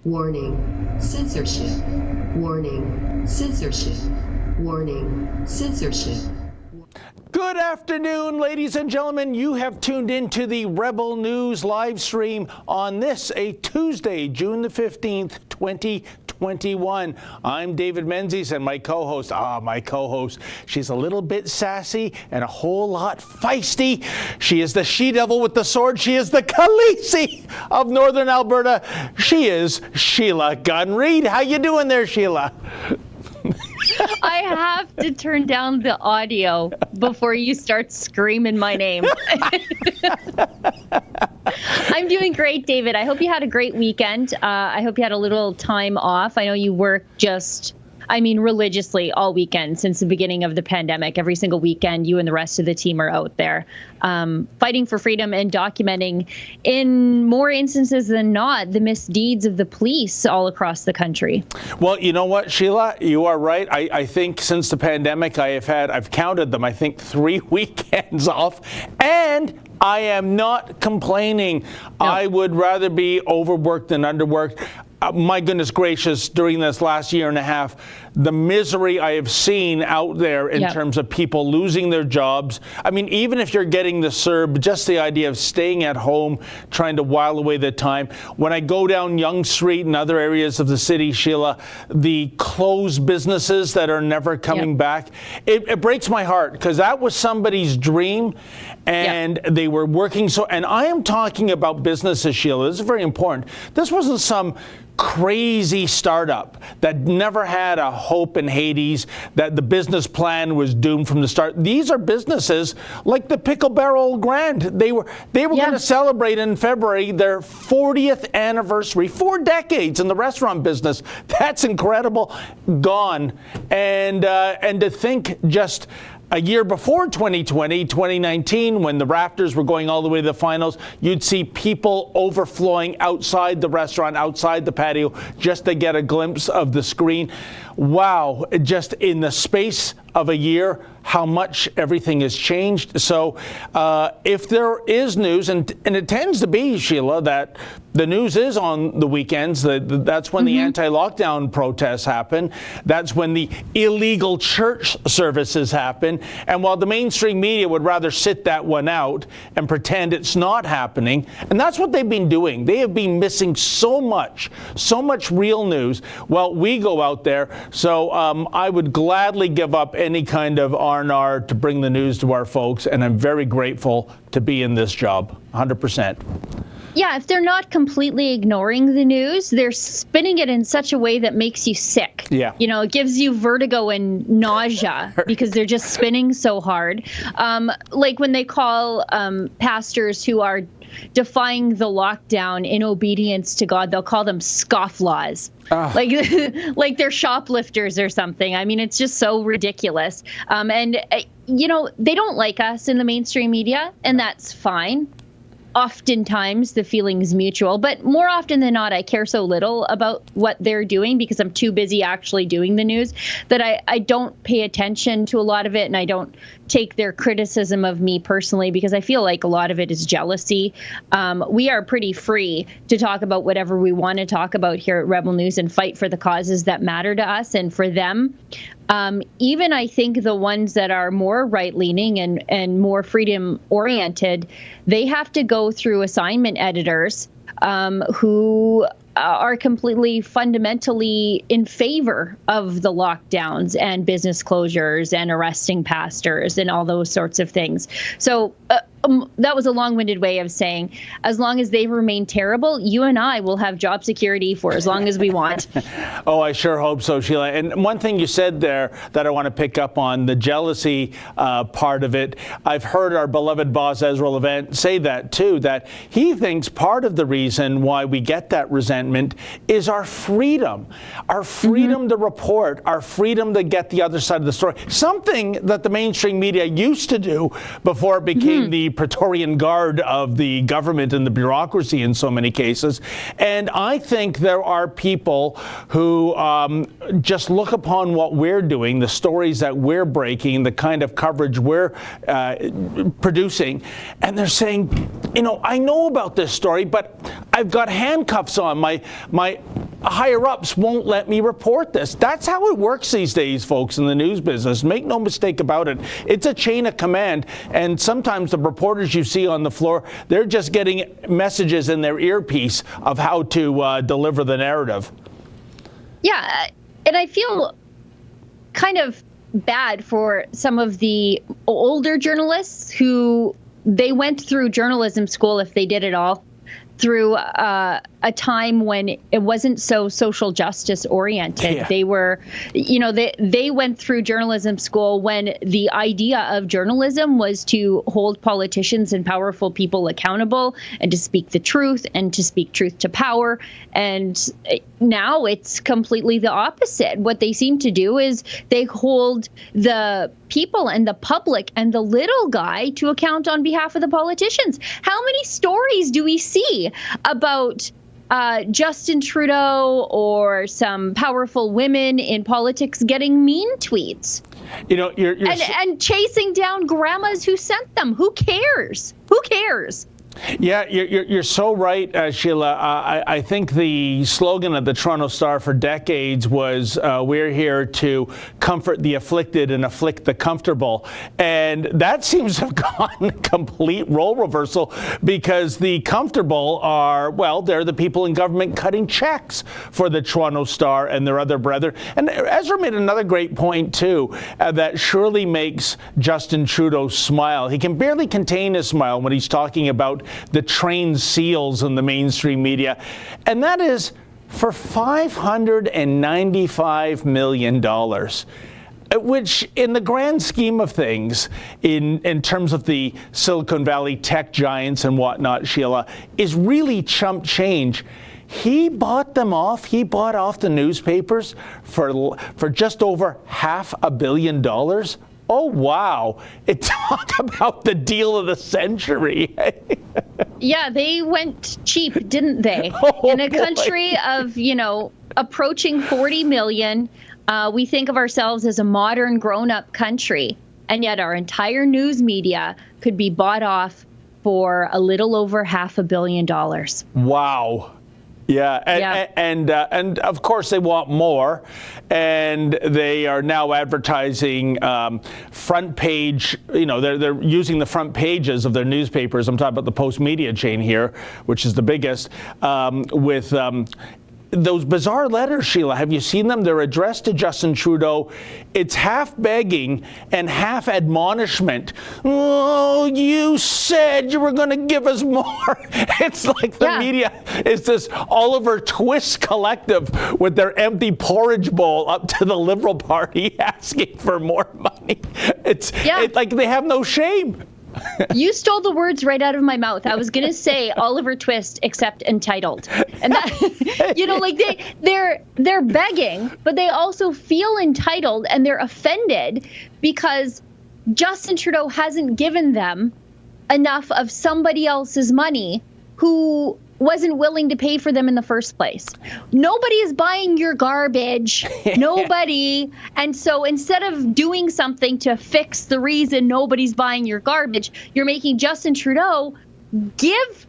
Warning, censorship. Warning, censorship. Warning, censorship. Good afternoon, ladies and gentlemen. You have tuned into the Rebel News live stream on this, a Tuesday, June the 15th, 2021. I'm David Menzies, and my co-host, she's a little bit sassy and a whole lot feisty. She is the she-devil with the sword. She is the Khaleesi of Northern Alberta. She is Sheila Gunn. Reid, how you doing there, Sheila? I have to turn down the audio before you start screaming my name. I'm doing great, David. I hope you had a great weekend. I hope you had a little time off. I know you work religiously all weekend since the beginning of the pandemic. Every single weekend, you and the rest of the team are out there fighting for freedom and documenting, in more instances than not, the misdeeds of the police all across the country. Well, you know what, Sheila, you are right. I think since the pandemic, I've counted them, I think 3 weekends off, and I am not complaining. No. I would rather be overworked than underworked. My goodness gracious, during this last year and a half, the misery I have seen out there in terms of people losing their jobs. I mean, even if you're getting the CERB, just the idea of staying at home, trying to while away the time. When I go down Yonge Street and other areas of the city, Sheila, the closed businesses that are never coming back, it breaks my heart, because that was somebody's dream, and they were working so. And I am talking about businesses, Sheila. This is very important. This wasn't some crazy startup that never had a hope in Hades, that the business plan was doomed from the start. These are businesses like the Pickle Barrel Grand. They were going to celebrate in February their 40th anniversary, 4 decades in the restaurant business. That's incredible. Gone. And to think just a year before 2020, 2019, when the Raptors were going all the way to the finals, you'd see people overflowing outside the restaurant, outside the patio, just to get a glimpse of the screen. Wow, just in the space of a year, how much everything has changed. So if there is news, and it tends to be, Sheila, that the news is on the weekends. That's when the anti-lockdown protests happen. That's when the illegal church services happen. And while the mainstream media would rather sit that one out and pretend it's not happening, and that's what they've been doing. They have been missing so much real news. Well, we go out there. So I would gladly give up any kind of R&R to bring the news to our folks, and I'm very grateful to be in this job, 100%. Yeah, if they're not completely ignoring the news, they're spinning it in such a way that makes you sick. Yeah. You know, it gives you vertigo and nausea because they're just spinning so hard. Like when they call pastors who are defying the lockdown in obedience to God, they'll call them scofflaws. Like they're shoplifters or something. I mean, it's just so ridiculous. And they don't like us in the mainstream media, and that's fine. Oftentimes the feeling's mutual, but more often than not, I care so little about what they're doing because I'm too busy actually doing the news that I don't pay attention to a lot of it, and I don't take their criticism of me personally because I feel like a lot of it is jealousy. We are pretty free to talk about whatever we want to talk about here at Rebel News and fight for the causes that matter to us and for them. Even I think the ones that are more right-leaning and more freedom-oriented, they have to go through assignment editors who are completely fundamentally in favor of the lockdowns and business closures and arresting pastors and all those sorts of things. So that was a long-winded way of saying, as long as they remain terrible, you and I will have job security for as long as we want. Oh, I sure hope so, Sheila. And one thing you said there that I want to pick up on, the jealousy part of it, I've heard our beloved boss, Ezra Levant, say that too, that he thinks part of the reason why we get that resentment is our freedom to report, our freedom to get the other side of the story. Something that the mainstream media used to do before it became the Praetorian Guard of the government and the bureaucracy in so many cases. And I think there are people who just look upon what we're doing, the stories that we're breaking, the kind of coverage we're producing, and they're saying, I know about this story, but I've got handcuffs on. My higher-ups won't let me report this. That's how it works these days, folks, in the news business. Make no mistake about it. It's a chain of command, and sometimes the reporters you see on the floor, they're just getting messages in their earpiece of how to deliver the narrative. Yeah, and I feel kind of bad for some of the older journalists who they went through journalism school, if they did it all, through a time when it wasn't so social justice oriented. Yeah. They were, they went through journalism school when the idea of journalism was to hold politicians and powerful people accountable and to speak the truth and to speak truth to power. And now it's completely the opposite. What they seem to do is they hold the people and the public and the little guy to account on behalf of the politicians. How many stories do we see about Justin Trudeau or some powerful women in politics getting mean tweets? You're and chasing down grandmas who sent them. Who cares? Who cares? Yeah, you're so right, Sheila. I think the slogan of the Toronto Star for decades was, we're here to comfort the afflicted and afflict the comfortable. And that seems to have gone complete role reversal, because the comfortable are, well, they're the people in government cutting checks for the Toronto Star and their other brethren. And Ezra made another great point, too, that surely makes Justin Trudeau smile. He can barely contain his smile when he's talking about the trained seals in the mainstream media, and that is for $595 million, which in the grand scheme of things, in terms of the Silicon Valley tech giants and whatnot, Sheila, is really chump change. He bought them off. He bought off the newspapers for just over $500 million. Oh, wow. Talk about the deal of the century. Yeah, they went cheap, didn't they? In a country of, approaching 40 million, we think of ourselves as a modern grown-up country, and yet our entire news media could be bought off for a little over $500 million. Wow. Yeah, and of course they want more, and they are now advertising front page. They're using the front pages of their newspapers. I'm talking about the Post media chain here, which is the biggest, with those bizarre letters, Sheila. Have you seen them? They're addressed to Justin Trudeau. It's half begging and half admonishment. Oh, you said you were going to give us more. It's like the media is this Oliver Twist collective with their empty porridge bowl up to the Liberal Party asking for more money. It's like they have no shame. You stole the words right out of my mouth. I was going to say Oliver Twist, except entitled. And that, they're begging, but they also feel entitled, and they're offended because Justin Trudeau hasn't given them enough of somebody else's money who wasn't willing to pay for them in the first place. Nobody is buying your garbage. Nobody. And so instead of doing something to fix the reason nobody's buying your garbage, you're making Justin Trudeau give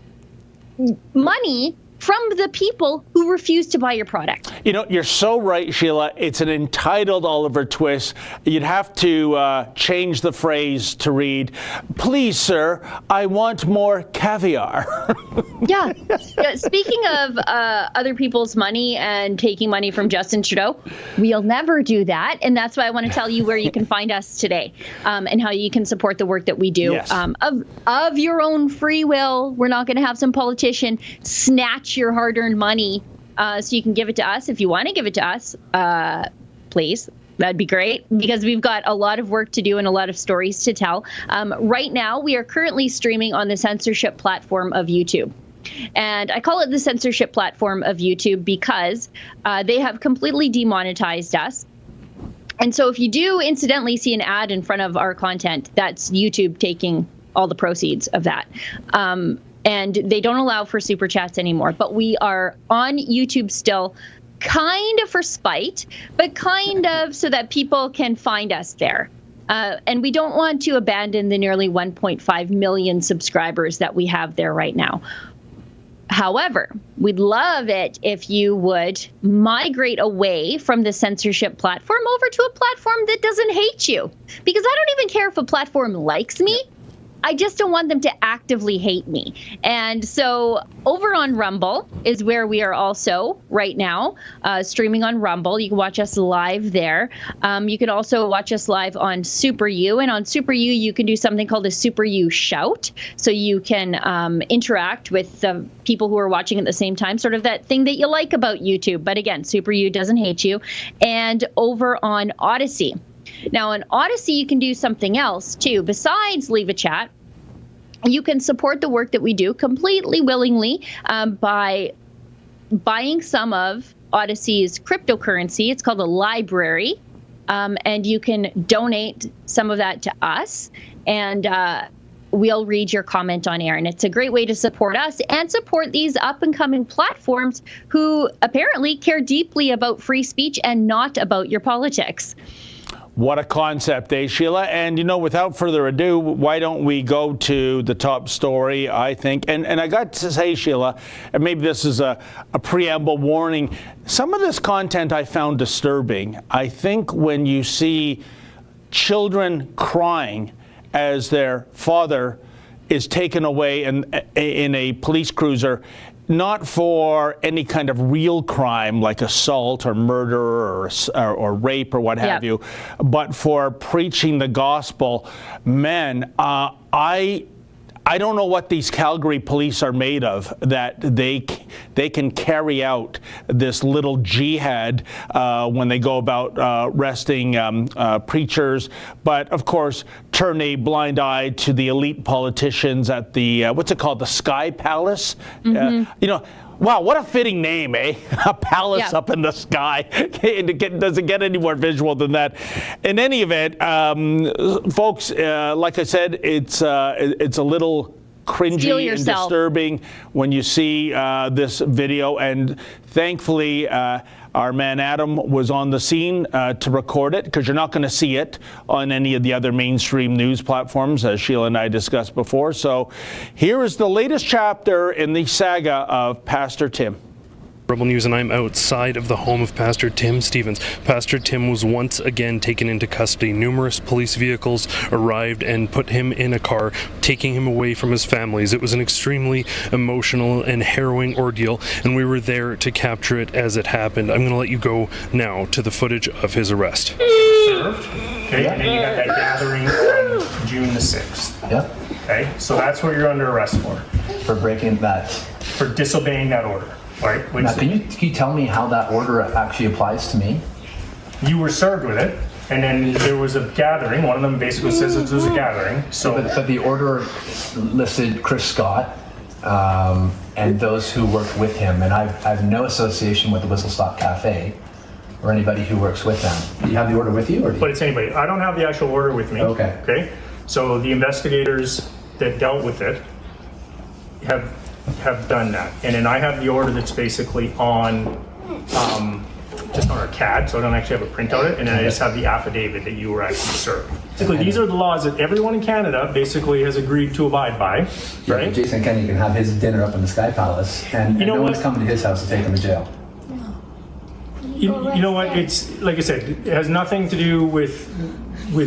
money from the people who refuse to buy your product. You're so right, Sheila. It's an entitled Oliver Twist. You'd have to change the phrase to read, "Please, sir, I want more caviar." Yeah. Speaking of other people's money and taking money from Justin Trudeau, we'll never do that. And that's why I want to tell you where you can find us today, and how you can support the work that we do. Yes. Of your own free will. We're not going to have some politician snatch your hard-earned money, so you can give it to us. If you want to give it to us, please, that'd be great, because we've got a lot of work to do and a lot of stories to tell. Right now, we are currently streaming on the censorship platform of YouTube. And I call it the censorship platform of YouTube because they have completely demonetized us. And so if you do incidentally see an ad in front of our content, that's YouTube taking all the proceeds of that. And they don't allow for super chats anymore. But we are on YouTube still, kind of for spite, but kind of so that people can find us there. And we don't want to abandon the nearly 1.5 million subscribers that we have there right now. However, we'd love it if you would migrate away from the censorship platform over to a platform that doesn't hate you. Because I don't even care if a platform likes me. I just don't want them to actively hate me. And so over on Rumble is where we are also right now, streaming on Rumble. You can watch us live there. You can also watch us live on Super U. And on Super U, you can do something called a Super U shout. So you can interact with the people who are watching at the same time, sort of that thing that you like about YouTube. But again, Super U doesn't hate you. And over on Odyssey. Now, on Odyssey, you can do something else, too. Besides leave a chat, you can support the work that we do completely willingly by buying some of Odyssey's cryptocurrency. It's called a library, and you can donate some of that to us, and we'll read your comment on air. And it's a great way to support us and support these up-and-coming platforms who apparently care deeply about free speech and not about your politics. What a concept, Sheila? And, without further ado, why don't we go to the top story, I think. And I got to say, Sheila, and maybe this is a preamble warning, some of this content I found disturbing. I think when you see children crying as their father is taken away in a police cruiser, not for any kind of real crime like assault or murder or rape or what have you, but for preaching the gospel. Man, I don't know what these Calgary police are made of, that they can carry out this little jihad when they go about arresting preachers, but of course turn a blind eye to the elite politicians at the what's it called, the Sky Palace. Wow, what a fitting name, eh? A palace up in the sky. Does it get any more visual than that? In any event, folks, like I said, it's a little cringy and disturbing when you see this video. And thankfully, our man Adam was on the scene to record it, because you're not going to see it on any of the other mainstream news platforms, as Sheila and I discussed before. So here is the latest chapter in the saga of Pastor Tim. Rebel News, and I'm outside of the home of Pastor Tim Stevens. Pastor Tim was once again taken into custody. Numerous police vehicles arrived and put him in a car, taking him away from his families. It was an extremely emotional and harrowing ordeal, and we were there to capture it as it happened. I'm going to let you go now to the footage of his arrest. Served. Okay, and then you got that gathering on June the 6th. Yep. Okay, so that's what you're under arrest for. For breaking that. For disobeying that order. Right, which now, can you tell me how that order actually applies to me? You were served with it, and then there was a gathering. One of them basically says it was a gathering. So, but the order listed Chris Scott and those who worked with him, and I have no association with the Whistle Stop Cafe or anybody who works with them. Do you have the order with you? But it's anybody. I don't have the actual order with me. Okay. Okay. So the investigators that dealt with it have done that, and then I have the order that's basically on just on our CAD, so I don't actually have a print of it, and then I just have the affidavit that you were actually served. Basically, these are the laws that everyone in Canada basically has agreed to abide by, right? Yeah, Jason Kenney can have his dinner up in the Sky Palace, and no one's coming to his house to take him to jail. You know what? It's like I said, it has nothing to do with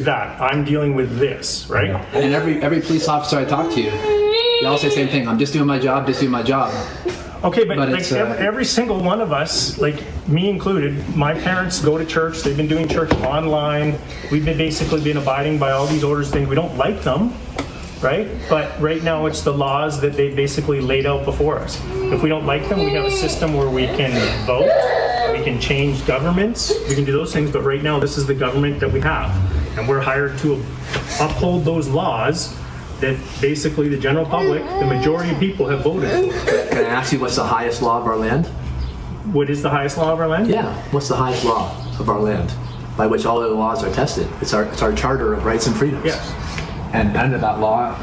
that. I'm dealing with this, right? And every police officer I talk to, they all say the same thing. I'm just doing my job, just doing my job. Okay, but like every single one of us, like me included, my parents go to church. They've been doing church online. We've basically been abiding by all these orders. Things we don't like them, right? But right now it's the laws that they basically laid out before us. If we don't like them, we have a system where we can vote, we can change governments, we can do those things. But right now, this is the government that we have, and we're hired to uphold those laws that basically the general public, the majority of people have voted for. Can I ask you what's the highest law of our land? What is the highest law of our land? Yeah, what's the highest law of our land by which all of the laws are tested? It's our Charter of Rights and Freedoms. Yes. And under that law,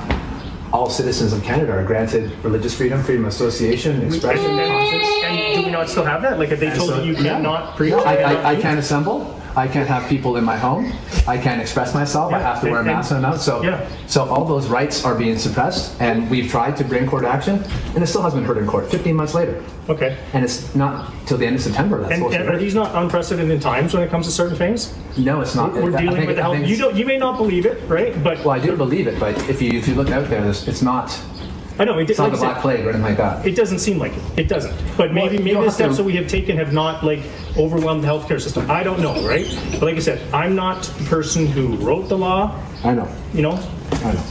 all citizens of Canada are granted religious freedom, freedom of association, expression, conscience. And do we not still have that? Like, if they told you cannot preach? I can't assemble. I can't have people in my home. I can't express myself. I have to wear a mask when I'm out. So all those rights are being suppressed, and we've tried to bring court action, and it still hasn't been heard in court 15 months later. Okay. And it's not till the end of September. That's supposed to are these not unprecedented times when it comes to certain things? No, it's not. We're dealing with the health. You may not believe it, right? But well, I do believe it, but if you look out there, it's not. I know it's not the Black Plague or anything like that. It doesn't seem like it. It doesn't. But maybe the steps that we have taken have not overwhelmed the healthcare system. I don't know, right? But like I said, I'm not the person who wrote the law. I know. You know. I know.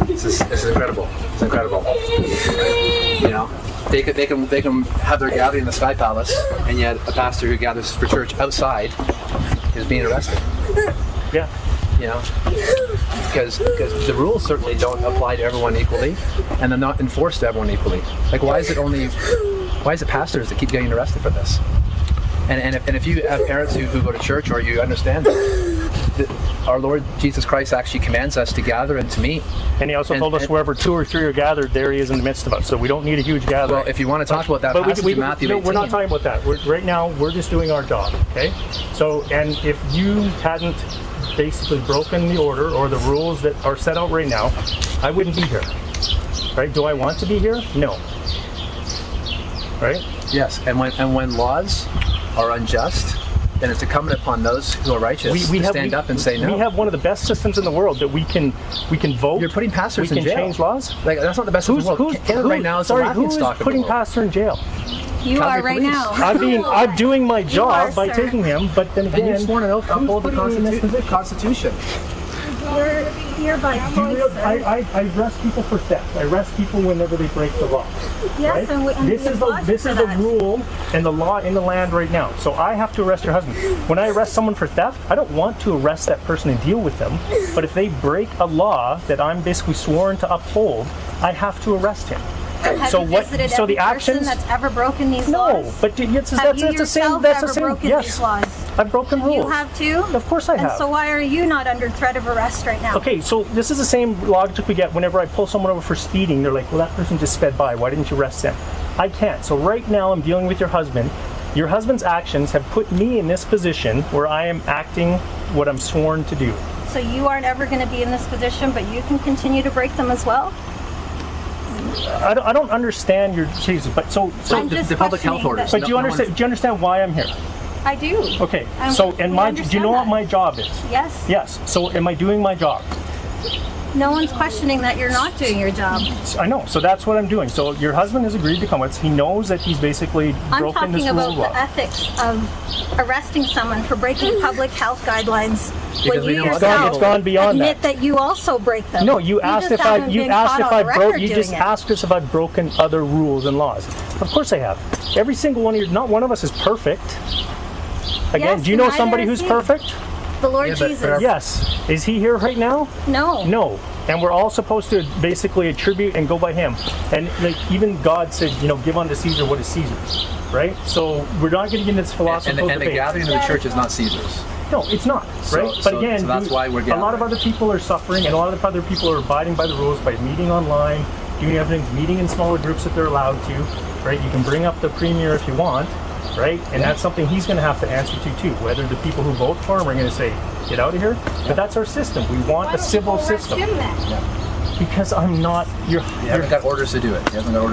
This is incredible. It's incredible. You know, they can have their gathering in the Sky Palace, and yet a pastor who gathers for church outside is being arrested. Yeah. You know, because the rules certainly don't apply to everyone equally, and they're not enforced to everyone equally. Like, why is it pastors that keep getting arrested for this? And if you have parents who go to church, or you understand that our Lord Jesus Christ actually commands us to gather and to meet. And he also told us wherever 2 or 3 are gathered, there he is in the midst of us. So we don't need a huge gathering. Well, if you want to talk about that passage in Matthew 18. We're not talking about that. Right now, we're just doing our job, okay? So, and if you hadn't basically broken the order or the rules that are set out right now, I wouldn't be here, right? Do I want to be here? No. Right? Yes, and when laws are unjust, then it's incumbent upon those who are righteous to stand up and say no. We have one of the best systems in the world that we can vote. You're putting pastors in jail. We can change laws. Like, that's not the best in the world. Canada right now is the laughing stock of the world. Who is putting pastor in jail? You are right now. I'm doing my job by taking him, but then again, and you've sworn an oath to uphold the Constitution. We're here by choice. I arrest people for theft. I arrest people whenever they break the law. Yes, right? And this is the rule and the law in the land right now. So I have to arrest your husband. When I arrest someone for theft, I don't want to arrest that person and deal with them. But if they break a law that I'm basically sworn to uphold, I have to arrest him. Have you visited every person that's ever broken these laws? No, but that's the same. Yes, I've broken rules. You have too? Of course I have. And so why are you not under threat of arrest right now? Okay, so this is the same logic we get whenever I pull someone over for speeding. They're like, well, that person just sped by. Why didn't you arrest them? I can't. So right now I'm dealing with your husband. Your husband's actions have put me in this position where I am acting what I'm sworn to do. So you aren't ever going to be in this position, but you can continue to break them as well? I don't understand your Jesus, but so the public health orders. But do you understand why I'm here? I do. Okay. Do you know what my job is? Yes. Yes. So am I doing my job? No one's questioning that you're not doing your job. I know. So that's what I'm doing. So your husband has agreed to come with us. He knows that he's basically broken this rule. I'm talking about the ethics of arresting someone for breaking public health guidelines. When you yourself it's gone beyond admit that you also break them. No, you asked if I've broken other rules and laws. Of course I have. Every single one of you, not one of us is perfect. Again, yes, do you know somebody who's perfect? The Lord Jesus. Yes. Is he here right now? No. No. And we're all supposed to basically attribute and go by him. And even God said, give unto Caesar what is Caesar's. Right? So we're not going to get into this philosophical debate. And the gathering of the church is not Caesar's. No, it's not, right? But again, so that's why we're a lot of other people are suffering, and a lot of other people are abiding by the rules by meeting online, doing everything, meeting in smaller groups if they're allowed to, right? You can bring up the premier if you want, right? And that's something he's going to have to answer to too, whether the people who vote for him are going to say, get out of here. But that's our system. We want a civil system. Because I'm not You haven't got orders to do it. And you know,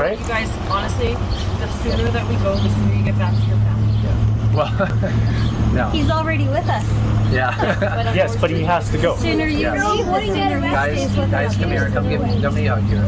you guys, honestly, the sooner that we go, the sooner you get back to your family. Yeah. Well, no. He's already with us. Yeah. Yes, but he has to go. The sooner you leave, the sooner he stays with us. Guys, come here. Come give me a hug here.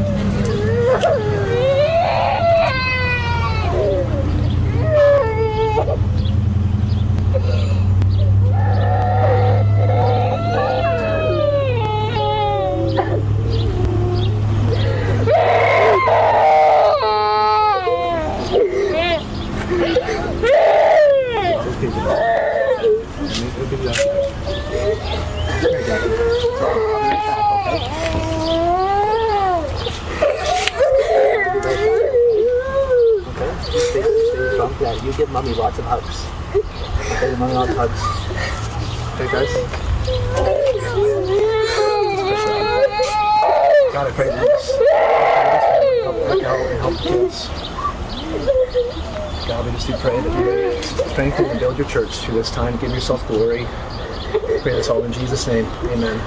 You give mommy lots of hugs. Okay, mommy lots of hugs. Okay, guys? Got it, great news. Help the kids. God, we just do pray that you would strengthen and build your church through this time. Give yourself glory. Pray this all in Jesus' name. Amen.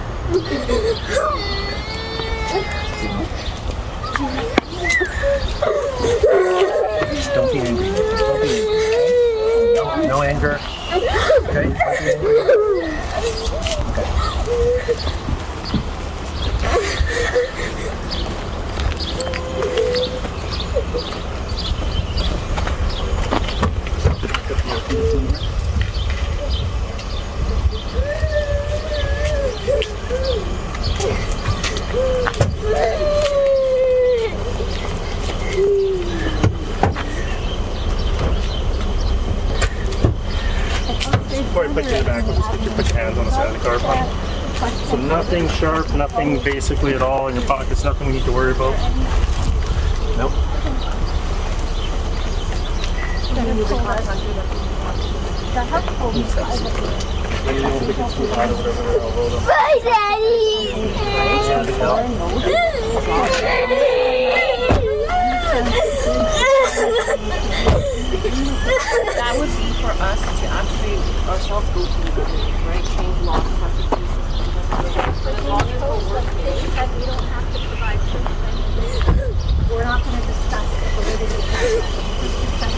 Don't be angry. Don't be angry. No anger. Okay? Don't be angry. Okay. Before I put you in the back, we'll just get you put your hands on the side of the car. So nothing sharp, nothing basically at all in your pockets, nothing we need to worry about. Nope. Bye, Daddy! That would be for us to actually ourselves go to the government, right? Change laws, but as long as we're working, We don't have to provide proof. We're not going to discuss the validity of that.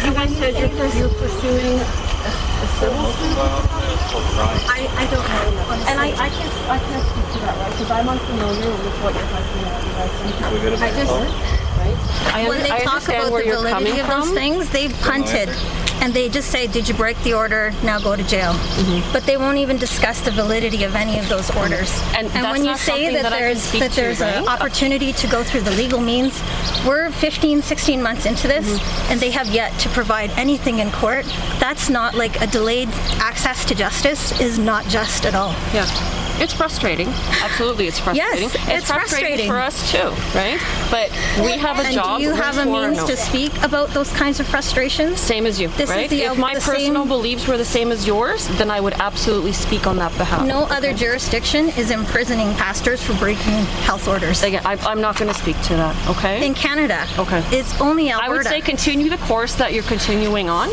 you guys said you're pursuing a civil suit? I don't know. And I can't speak to that, right? Because I'm unfamiliar with what your husband and you guys think. I just, when they talk about the validity of those things, they've punted. And they just say, did you break the order? Now go to jail. But they won't even discuss the validity of any of those orders. And when you say that there's an opportunity to go through the legal means, we're 15, 16 months into this, and they have yet to provide anything in court. That's not like a delayed access to justice is not just at all. Yeah. It's frustrating. Absolutely, it's frustrating. Yes, it's frustrating for us too, right? But we have a job. Do you have a means to speak about those kinds of frustrations? Same as you, right? If my personal beliefs were the same as yours, then I would absolutely speak on that behalf. No other jurisdiction is imprisoning pastors for breaking health orders. Again, I'm not going to speak to that, okay? In Canada. Okay. It's only Alberta. I would say continue the course that you're continuing on.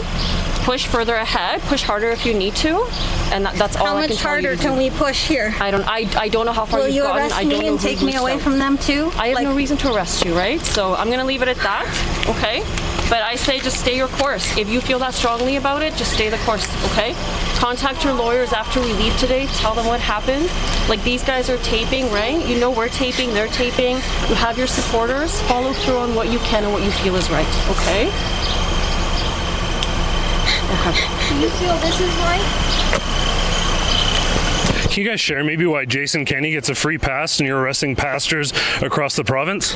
Push further ahead, push harder if you need to, and that's all I can tell you. How much harder can we push here? I don't know how far you've gotten. Will you arrest me and take me away from them too? I have no reason to arrest you, right? So I'm going to leave it at that, okay? But I say just stay your course. If you feel that strongly about it, just stay the course, okay? Contact your lawyers after we leave today. Tell them what happened. Like, these guys are taping, right? You know we're taping, they're taping. You have your supporters. Follow through on what you can and what you feel is right, okay? Okay. Do you feel this is right? Can you guys share maybe why Jason Kenney gets a free pass and you're arresting pastors across the province?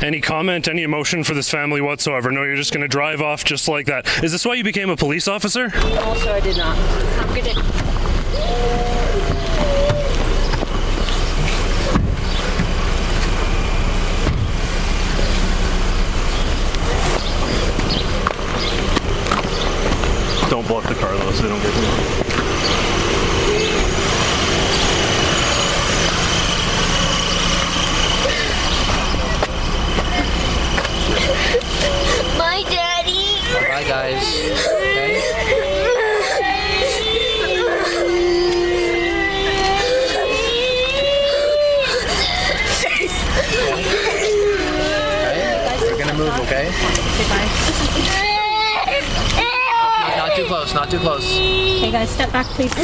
Any comment, any emotion for this family whatsoever? No, you're just going to drive off just like that. Is this why you became a police officer? No, sir, I did not. Have a good day. Don't block the car though, so they don't get to me. My daddy. Bye, guys. Okay? We're gonna move, okay? Not too close, not too close. Okay, guys, step back, please. My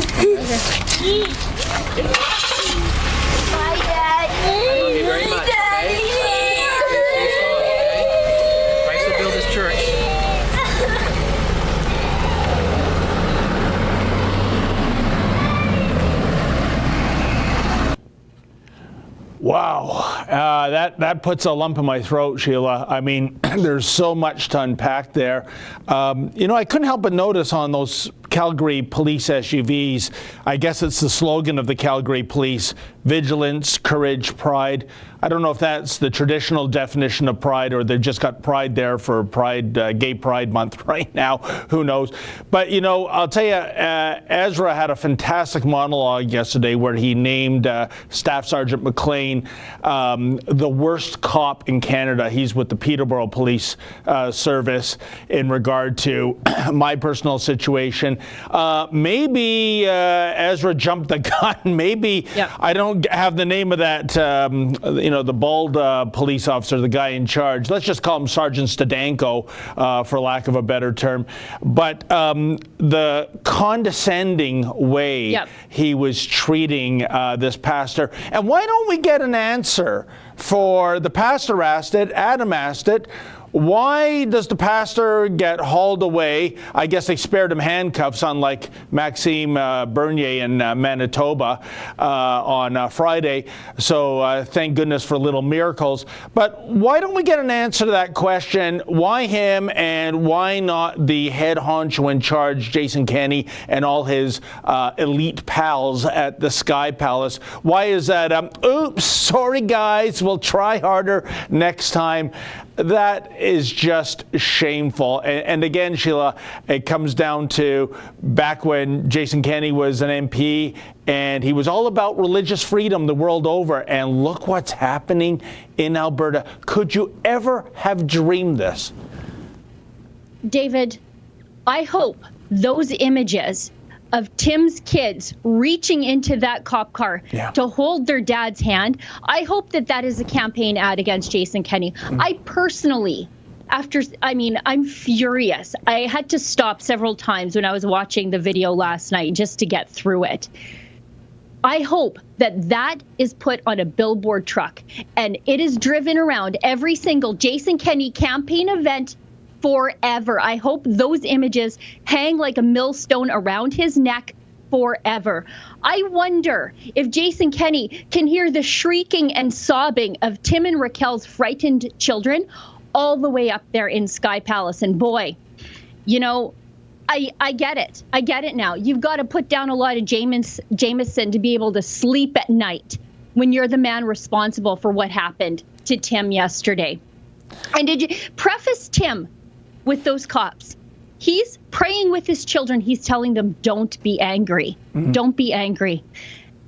daddy. I love you very much, okay? Stay strong, okay? Christ will build his church. Wow, that puts a lump in my throat, Sheila. I mean, there's so much to unpack there. You know, I couldn't help but notice on those Calgary police SUVs. I guess it's the slogan of the Calgary police: vigilance, courage, pride. I don't know if that's the traditional definition of pride or they've just got pride there for Pride, Gay Pride Month right now. Who knows? But, you know, I'll tell you, Ezra had a fantastic monologue yesterday where he named Staff Sergeant McLean the worst cop in Canada. He's with the Peterborough Police Service in regard to my personal situation. Maybe Ezra jumped the gun. Maybe I don't have the name of that, the bald police officer, the guy in charge. Let's just call him Sergeant Stadenko, for lack of a better term. But the condescending way he was treating this pastor. And why don't we get an answer? For the pastor asked it, Adam asked it, why does the pastor get hauled away? I guess they spared him handcuffs, unlike Maxime Bernier in Manitoba on Friday. So thank goodness for little miracles. But why don't we get an answer to that question? Why him and why not the head honcho in charge, Jason Kenney, and all his elite pals at the Sky Palace? Why is that? Oops, sorry guys, we'll try harder next time. That is just shameful. And again, Sheila, it comes down to back when Jason Kenney was an MP and he was all about religious freedom the world over. And look what's happening in Alberta. Could you ever have dreamed this? David, I hope those images of Tim's kids reaching into that cop car to hold their dad's hand, I hope that is a campaign ad against Jason Kenney. I personally, I'm furious. I had to stop several times when I was watching the video last night just to get through it. I hope that is put on a billboard truck and it is driven around every single Jason Kenney campaign event forever. I hope those images hang like a millstone around his neck forever. I wonder if Jason Kenney can hear the shrieking and sobbing of Tim and Raquel's frightened children all the way up there in Sky Palace. And boy, you know, I get it. I get it now. You've got to put down a lot of Jameson to be able to sleep at night when you're the man responsible for what happened to Tim yesterday. And did you preface Tim with those cops? He's praying with his children. He's telling them, don't be angry. Don't be angry.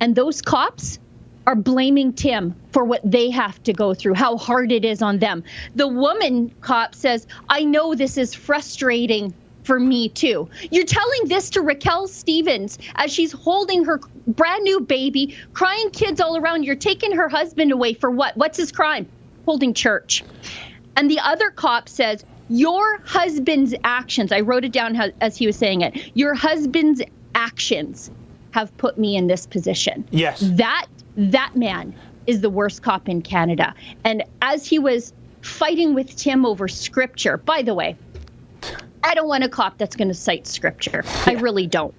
And those cops are blaming Tim for what they have to go through, how hard it is on them. The woman cop says, I know this is frustrating for me too. You're telling this to Raquel Stevens as she's holding her brand new baby, crying kids all around. You're taking her husband away for what? What's his crime? Holding church. And the other cop says, your husband's actions, I wrote it down as he was saying it, your husband's actions have put me in this position. Yes. That man is the worst cop in Canada. And as he was fighting with Tim over scripture, by the way, I don't want a cop that's going to cite scripture. I really don't.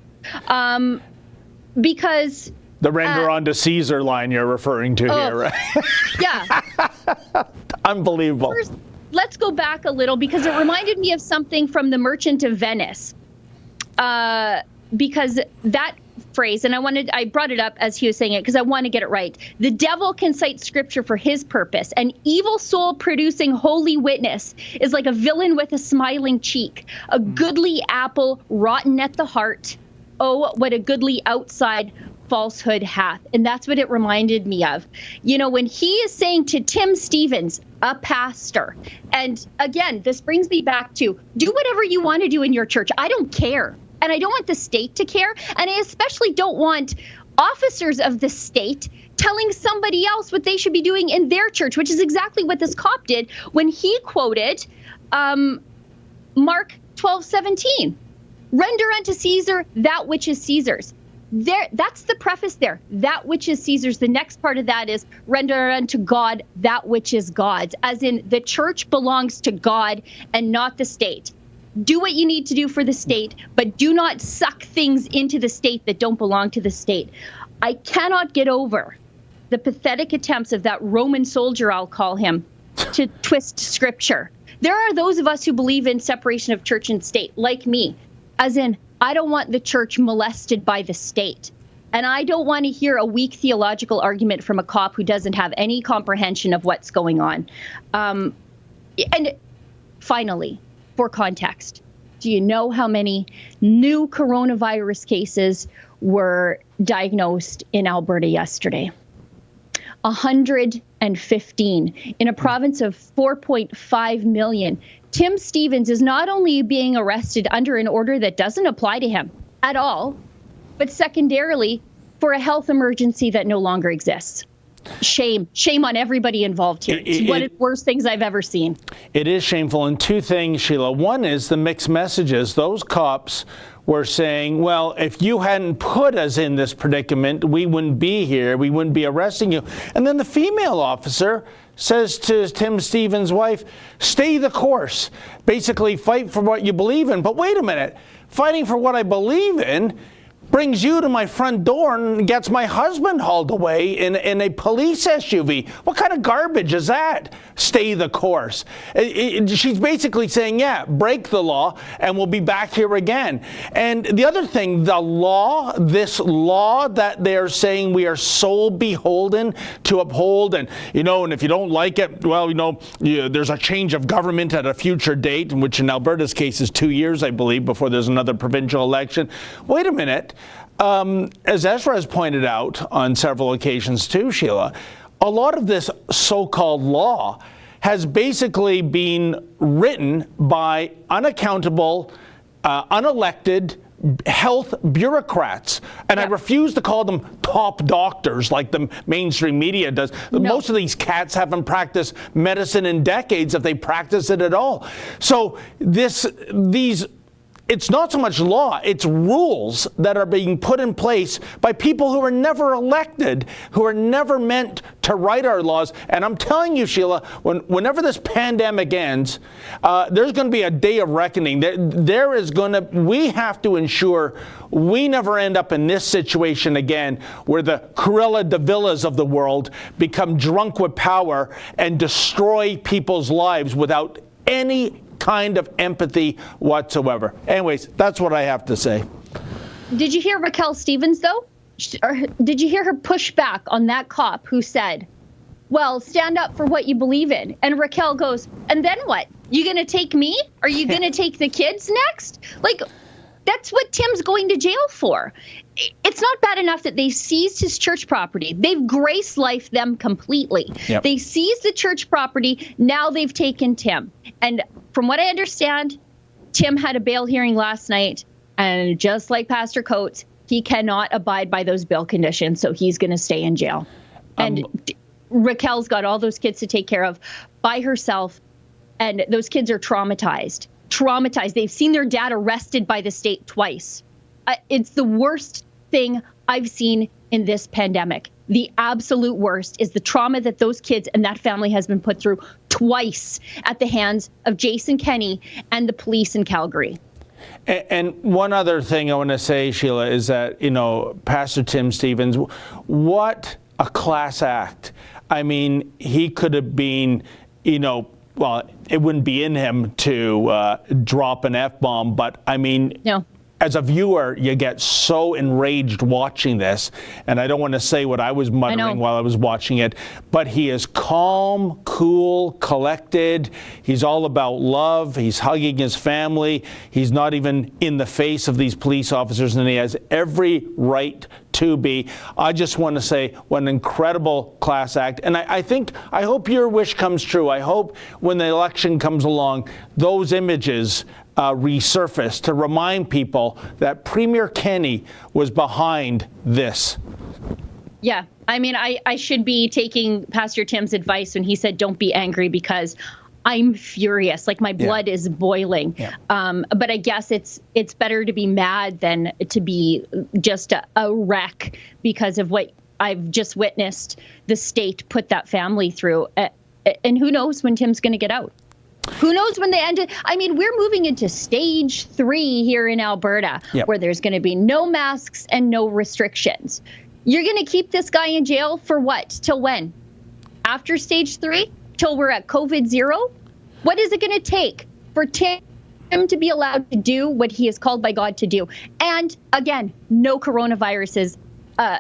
Because the render unto Caesar line you're referring to here, right? Yeah. Unbelievable. First, let's go back a little because it reminded me of something from The Merchant of Venice. Because that phrase, and I brought it up as he was saying it because I want to get it right. The devil can cite scripture for his purpose. An evil soul producing holy witness is like a villain with a smiling cheek, a goodly apple rotten at the heart. Oh, what a goodly outside falsehood hath. And that's what it reminded me of. You know, when he is saying to Tim Stevens, a pastor, and again, this brings me back to do whatever you want to do in your church. I don't care. And I don't want the state to care. And I especially don't want officers of the state telling somebody else what they should be doing in their church, which is exactly what this cop did when he quoted Mark 12:17. Render unto Caesar that which is Caesar's. That's the preface there. That which is Caesar's. The next part of that is render unto God that which is God's. As in the church belongs to God and not the state. Do what you need to do for the state, but do not suck things into the state that don't belong to the state. I cannot get over the pathetic attempts of that Roman soldier, I'll call him, to twist scripture. There are those of us who believe in separation of church and state, like me, as in I don't want the church molested by the state. And I don't want to hear a weak theological argument from a cop who doesn't have any comprehension of what's going on. And finally, for context, do you know how many new coronavirus cases were diagnosed in Alberta yesterday? 115 in a province of 4.5 million. Tim Stevens is not only being arrested under an order that doesn't apply to him at all, but secondarily for a health emergency that no longer exists. Shame on everybody involved here. It's one of the worst things I've ever seen. It is shameful. And two things, Sheila. One is the mixed messages. Those cops were saying, well, if you hadn't put us in this predicament, we wouldn't be here. We wouldn't be arresting you. And then the female officer says to Tim Stevens' wife, stay the course. Basically, fight for what you believe in. But wait a minute. Fighting for what I believe in brings you to my front door and gets my husband hauled away in a police SUV. What kind of garbage is that? Stay the course. She's basically saying, yeah, break the law and we'll be back here again. And the other thing, this law that they're saying we are so beholden to uphold, and if you don't like it, well, there's a change of government at a future date, which in Alberta's case is 2 years, I believe, before there's another provincial election. Wait a minute. As Ezra has pointed out on several occasions too, Sheila, a lot of this so-called law has basically been written by unaccountable, unelected health bureaucrats. And I refuse to call them top doctors like the mainstream media does. No. Most of these cats haven't practiced medicine in decades, if they practice it at all. So it's not so much law, it's rules that are being put in place by people who are never elected, who are never meant to write our laws. And I'm telling you, Sheila, whenever this pandemic ends, there's going to be a day of reckoning. We have to ensure we never end up in this situation again, where the Cruella de Villas of the world become drunk with power and destroy people's lives without any kind of empathy whatsoever. Anyways, that's what I have to say. Did you hear Raquel Stevens, though? Or did you hear her push back on that cop who said, well, stand up for what you believe in? And Raquel goes, and then what? You going to take me? Are you going to take the kids next? Like, that's what Tim's going to jail for. It's not bad enough that they seized his church property. They've grace life them completely. Yep. They seized the church property. Now they've taken Tim. And from what I understand, Tim had a bail hearing last night. And just like Pastor Coates, he cannot abide by those bail conditions. So he's going to stay in jail. And Raquel's got all those kids to take care of by herself. And those kids are traumatized. They've seen their dad arrested by the state twice. It's the worst thing I've seen in this pandemic. The absolute worst is the trauma that those kids and that family has been put through twice at the hands of Jason Kenney and the police in Calgary. And one other thing I want to say, Sheila, is that, Pastor Tim Stevens, what a class act. I mean, he could have been, well, it wouldn't be in him to drop an F-bomb, but I mean, no. As a viewer, you get so enraged watching this, and I don't want to say what I was muttering while I was watching it, but he is calm, cool, collected. He's all about love. He's hugging his family. He's not even in the face of these police officers, and he has every right to be. I just want to say what an incredible class act. And I hope your wish comes true. I hope when the election comes along, those images resurface to remind people that Premier Kenney was behind this. Yeah, I mean, I should be taking Pastor Tim's advice when he said, don't be angry, because I'm furious. Like, my blood is boiling. Yeah. But I guess it's better to be mad than to be just a wreck because of what I've just witnessed the state put that family through. And who knows when Tim's going to get out? Who knows when they end it? I mean, we're moving into stage 3 here in Alberta, where there's going to be no masks and no restrictions. You're going to keep this guy in jail for what? Till when? After stage 3? Till we're at COVID 0? What is it going to take for Tim him to be allowed to do what he is called by God to do. And again, no coronaviruses,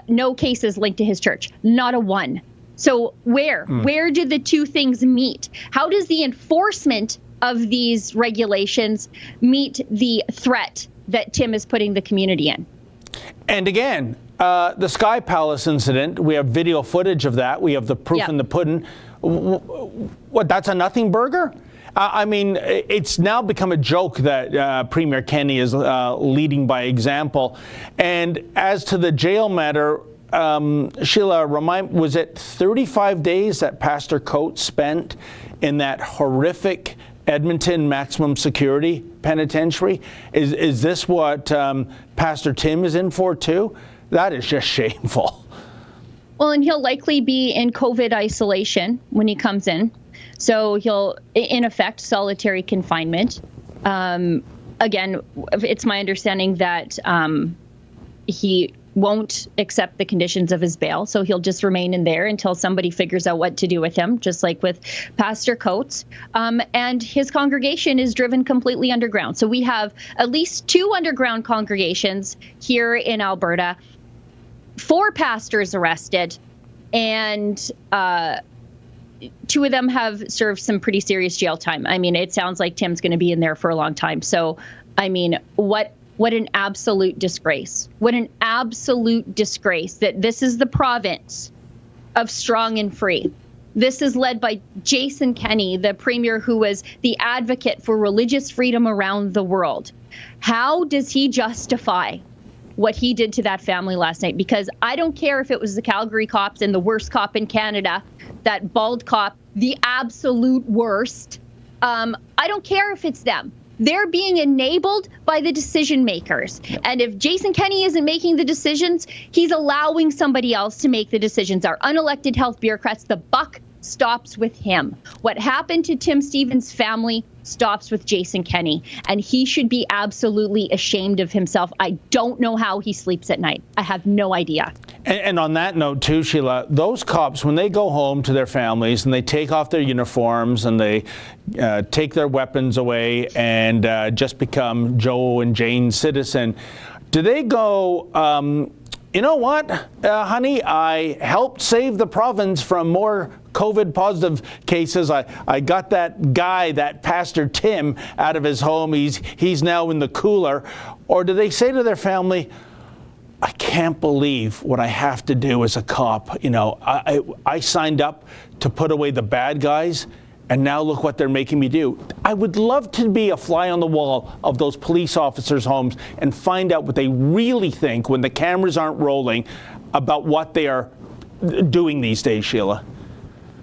no cases linked to his church, not a one. So where do the two things meet? How does the enforcement of these regulations meet the threat that Tim is putting the community in? And again, the Sky Palace incident, we have video footage of that. We have the proof in the pudding. What, that's a nothing burger? I mean, it's now become a joke that Premier Kenney is leading by example. And as to the jail matter, Sheila, was it 35 days that Pastor Coates spent in that horrific Edmonton maximum security penitentiary? Is this what Pastor Tim is in for too? That is just shameful. Well, and he'll likely be in COVID isolation when he comes in. So he'll, in effect, solitary confinement. Again, it's my understanding that he won't accept the conditions of his bail. So he'll just remain in there until somebody figures out what to do with him, just like with Pastor Coates. And his congregation is driven completely underground. So we have at least 2 underground congregations here in Alberta, 4 pastors arrested, and 2 of them have served some pretty serious jail time. I mean, it sounds like Tim's going to be in there for a long time. So, I mean, what an absolute disgrace. What an absolute disgrace that this is the province of strong and free. This is led by Jason Kenney, the premier who was the advocate for religious freedom around the world. How does he justify what he did to that family last night? Because I don't care if it was the Calgary cops and the worst cop in Canada, that bald cop, the absolute worst. I don't care if it's them. They're being enabled by the decision makers. And if Jason Kenney isn't making the decisions, he's allowing somebody else to make the decisions. Our unelected health bureaucrats, the buck stops with him. What happened to Tim Stevens' family stops with Jason Kenney, and he should be absolutely ashamed of himself. I don't know how he sleeps at night. I have no idea. And on that note too, Sheila, those cops, when they go home to their families and they take off their uniforms and they take their weapons away and just become Joe and Jane citizen, do they go, you know what, honey, I helped save the province from more COVID positive cases. I got that guy, that Pastor Tim, out of his home. He's now in the cooler. Or do they say to their family, I can't believe what I have to do as a cop. You know, I signed up to put away the bad guys, and now look what they're making me do. I would love to be a fly on the wall of those police officers' homes and find out what they really think when the cameras aren't rolling about what they are doing these days, Sheila.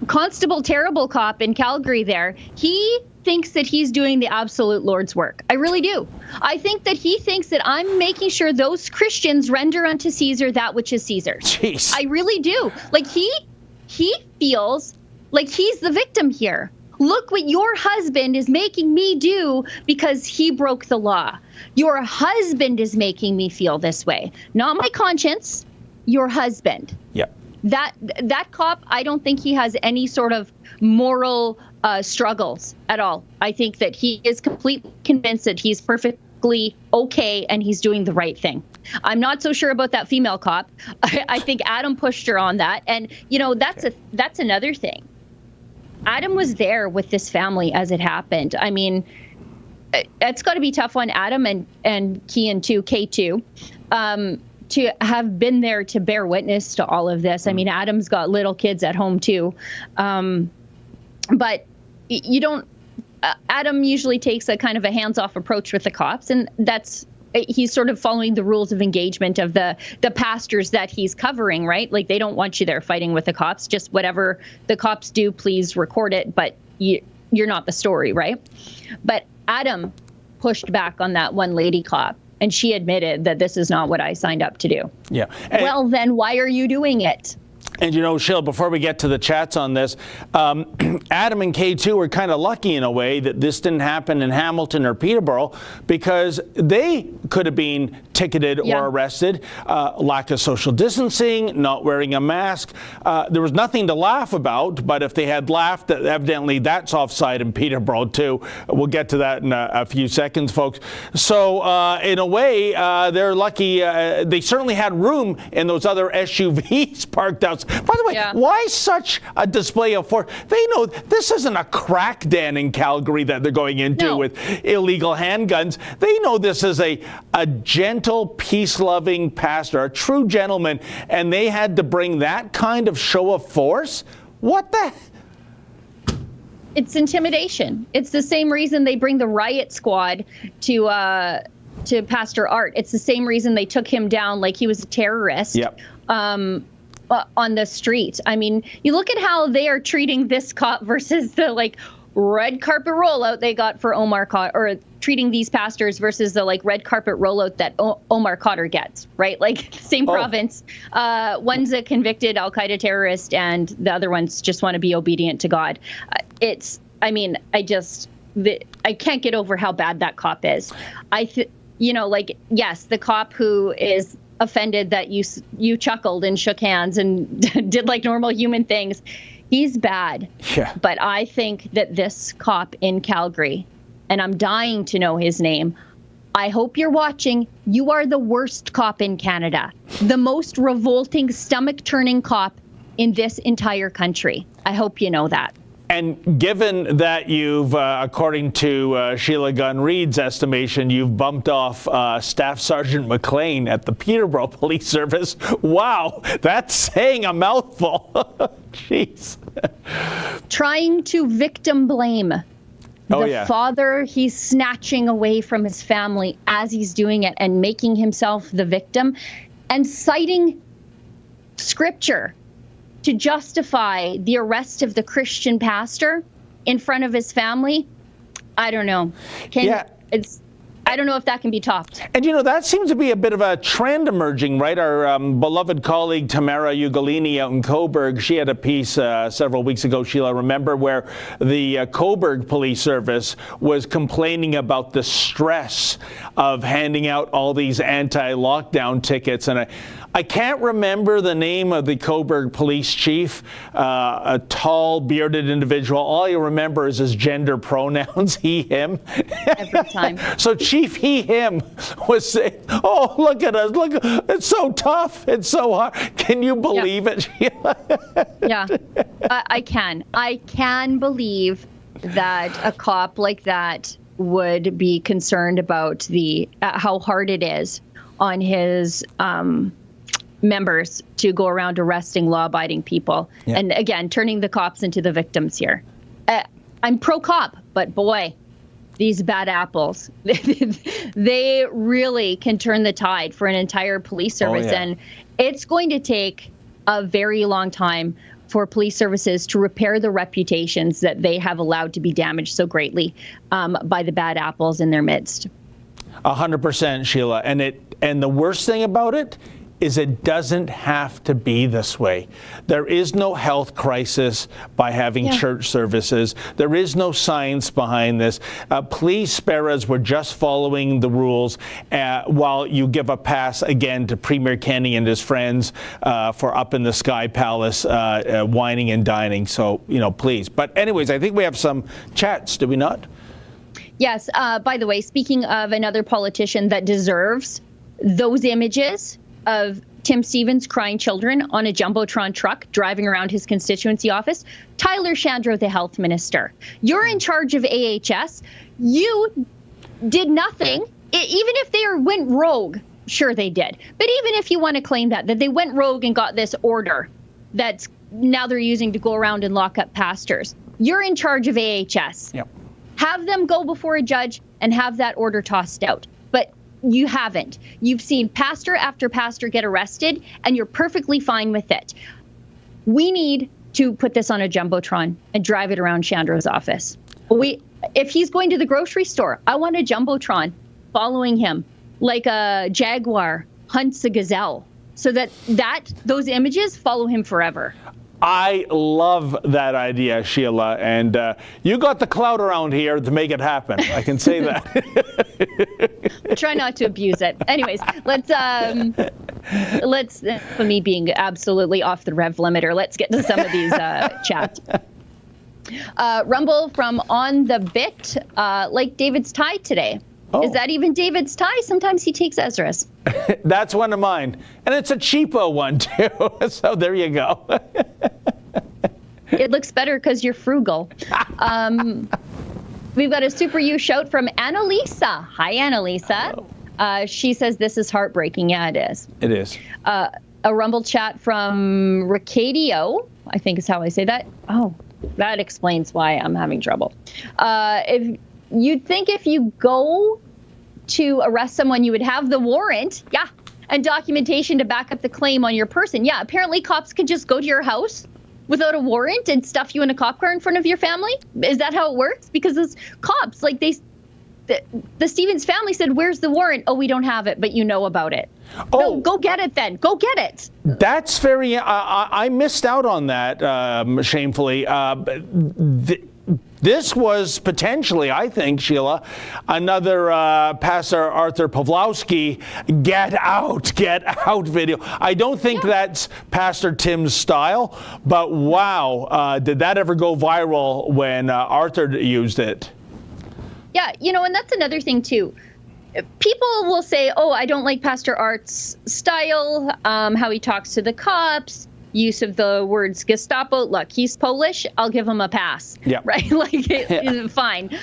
Constable Terrible Cop in Calgary there, he thinks that he's doing the absolute Lord's work. I really do. I think that he thinks that I'm making sure those Christians render unto Caesar that which is Caesar's. Jeez. I really do. Like he feels like he's the victim here. Look what your husband is making me do because he broke the law. Your husband is making me feel this way. Not my conscience, your husband. Yep. That cop, I don't think he has any sort of moral struggles at all. I think that he is completely convinced that he's perfectly okay and he's doing the right thing. I'm not so sure about that female cop. I think Adam pushed her on that. And, you know, that's another thing. Adam was there with this family as it happened. I mean, it's got to be tough on Adam and Kian too, K2, to have been there to bear witness to all of this. I mean, Adam's got little kids at home too. But you don't, Adam usually takes a kind of a hands-off approach with the cops, and he's sort of following the rules of engagement of the pastors that he's covering, right? Like, they don't want you there fighting with the cops. Just whatever the cops do, please record it, but you're not the story, right? But Adam pushed back on that one lady cop, and she admitted that this is not what I signed up to do. Yeah. Well, then why are you doing it? And Sheila, before we get to the chats on this, Adam and K2 were kind of lucky in a way that this didn't happen in Hamilton or Peterborough, because they could have been ticketed or arrested. Lack of social distancing, not wearing a mask. There was nothing to laugh about, but if they had laughed, evidently that's offside in Peterborough too. We'll get to that in a few seconds, folks. So in a way, they're lucky. They certainly had room in those other SUVs parked outside. By the way, why such a display of force? They know this isn't a crack den in Calgary that they're going into with illegal handguns. They know this is a gentle, peace-loving pastor, a true gentleman, and they had to bring that kind of show of force? What the? It's intimidation. It's the same reason they bring the riot squad to Pastor Art. It's the same reason they took him down like he was a terrorist. Yep. On the street. I mean, you look at how they are treating this cop versus the red carpet rollout they got for Omar Khadr, or treating these pastors versus the red carpet rollout that Omar Khadr gets, right? Same province. One's a convicted Al-Qaeda terrorist and the other ones just want to be obedient to God. I can't get over how bad that cop is. Yes, the cop who is offended that you chuckled and shook hands and did normal human things, he's bad. Yeah. But I think that this cop in Calgary, and I'm dying to know his name, I hope you're watching. You are the worst cop in Canada, the most revolting, stomach-turning cop in this entire country. I hope you know that. And given that you've, according to Sheila Gunn Reid's estimation, you've bumped off Staff Sergeant McLean at the Peterborough Police Service, wow, that's saying a mouthful. Jeez. Trying to victim blame the father he's snatching away from his family as he's doing it and making himself the victim, and citing scripture to justify the arrest of the Christian pastor in front of his family. I don't know. I don't know if that can be topped. And that seems to be a bit of a trend emerging, right? Our beloved colleague Tamara Ugolini out in Cobourg, she had a piece several weeks ago, Sheila, remember, where the Cobourg Police Service was complaining about the stress of handing out all these anti-lockdown tickets. And I can't remember the name of the Cobourg police chief, a tall, bearded individual. All you remember is his gender pronouns, he, him. Every time. So Chief he, him was saying, oh, look at us. Look, it's so tough. It's so hard. Can you believe it? Yeah, I can. I can believe that a cop like that would be concerned about how hard it is on his members to go around arresting law-abiding people. Yeah. And again, turning the cops into the victims here. I'm pro-cop, but boy, these bad apples, they really can turn the tide for an entire police service. Oh, yeah. And it's going to take a very long time for police services to repair the reputations that they have allowed to be damaged so greatly by the bad apples in their midst. 100%, Sheila. And the worst thing about it is it doesn't have to be this way. There is no health crisis by having church services. There is no science behind this. Please spare us. We're just following the rules while you give a pass again to Premier Kenney and his friends for Up in the Sky Palace whining and dining. So, please. But anyways, I think we have some chats, do we not? Yes. By the way, speaking of another politician that deserves those images of Tim Stevens crying children on a Jumbotron truck driving around his constituency office, Tyler Shandro, the health minister. You're in charge of AHS. You did nothing. Even if they went rogue, sure they did. But even if you want to claim that they went rogue and got this order that's now they're using to go around and lock up pastors, you're in charge of AHS. Yep. Have them go before a judge and have that order tossed out. But you haven't. You've seen pastor after pastor get arrested, and you're perfectly fine with it. We need to put this on a Jumbotron and drive it around Shandro's office. If he's going to the grocery store, I want a Jumbotron following him like a jaguar hunts a gazelle, so that those images follow him forever. I love that idea, Sheila, and you got the clout around here to make it happen. I can say that. Try not to abuse it. Anyways, let's for me being absolutely off the rev limiter, let's get to some of these chats. Rumble from On the Bit, like David's tie today. Oh. Is that even David's tie? Sometimes he takes Ezra's. That's one of mine. And it's a cheapo one, too. So there you go. It looks better because you're frugal. We've got a Super You shout from Annalisa. Hi, Annalisa. She says this is heartbreaking. Yeah, it is. It is. A Rumble chat from Ricadio, I think is how I say that. Oh, that explains why I'm having trouble. If you'd think if you go to arrest someone, you would have the warrant, and documentation to back up the claim on your person. Yeah, apparently cops can just go to your house without a warrant and stuff you in a cop car in front of your family. Is that how it works? Because it's cops, like the Stevens family said, where's the warrant? Oh, we don't have it, but you know about it. Oh, no, go get it then. Go get it. That's very, I missed out on that, shamefully. This was potentially, I think, Sheila, another Pastor Arthur Pawlowski get out video. I don't think that's Pastor Tim's style, but wow, did that ever go viral when Arthur used it? Yeah, and that's another thing, too. People will say, oh, I don't like Pastor Art's style, how he talks to the cops, use of the words Gestapo. Look, he's Polish. I'll give him a pass. Yeah. Right? Fine.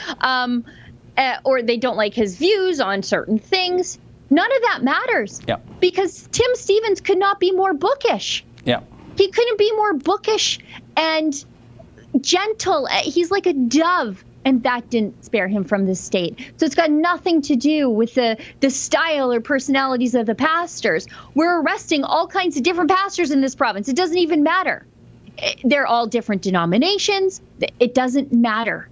Or they don't like his views on certain things. None of that matters. Yeah. Because Tim Stevens could not be more bookish. Yeah. He couldn't be more bookish and gentle. He's like a dove. And that didn't spare him from the state. So it's got nothing to do with the style or personalities of the pastors. We're arresting all kinds of different pastors in this province. It doesn't even matter. They're all different denominations. It doesn't matter.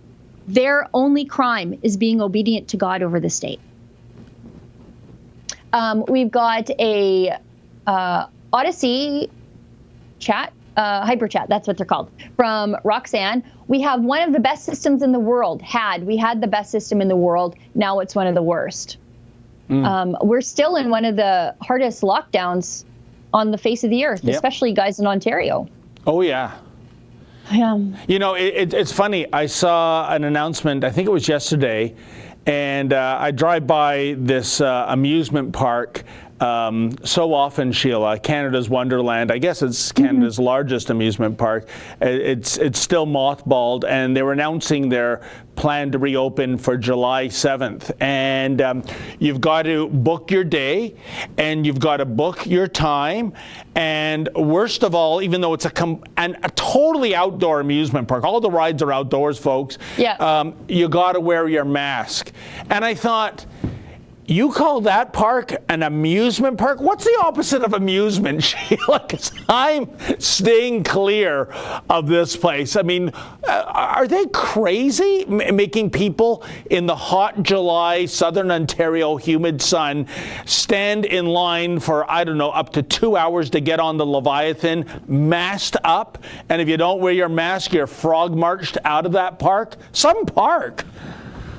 Their only crime is being obedient to God over the state. We've got a Odyssey chat. Hyper chat, that's what they're called, from Roxanne. We have one of the best systems in the world. We had the best system in the world. Now it's one of the worst. We're still in one of the hardest lockdowns on the face of the earth, especially guys in Ontario. Oh, yeah. It's funny. I saw an announcement, I think it was yesterday, and I drive by this amusement park so often, Sheila, Canada's Wonderland. I guess it's Canada's largest amusement park. It's still mothballed, and they were announcing their plan to reopen for July 7th. And you've got to book your day, and you've got to book your time. And worst of all, even though it's a totally outdoor amusement park, all the rides are outdoors, folks. Yeah. You got to wear your mask. And I thought, you call that park an amusement park? What's the opposite of amusement, Sheila? Because I'm staying clear of this place. I mean, are they crazy making people in the hot July, Southern Ontario humid sun stand in line for, I don't know, up to 2 hours to get on the Leviathan, masked up? And if you don't wear your mask, you're frog marched out of that park? Some park.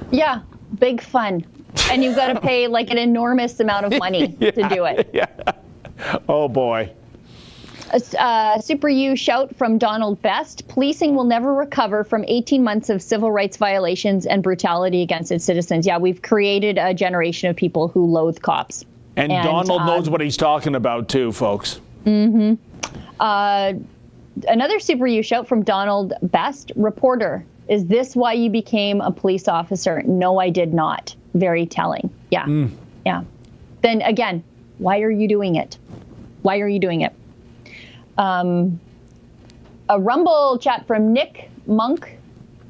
Yeah, big fun. And you've got to pay like an enormous amount of money to do it. Yeah. Oh, boy. Super U shout from Donald Best. Policing will never recover from 18 months of civil rights violations and brutality against its citizens. Yeah, we've created a generation of people who loathe cops. And Donald knows what he's talking about, too, folks. Mm-hmm. Another Super U shout from Donald Best. Reporter, is this why you became a police officer? No, I did not. Very telling. Yeah. Yeah. Then again, why are you doing it? Why are you doing it? A Rumble chat from Nick Monk.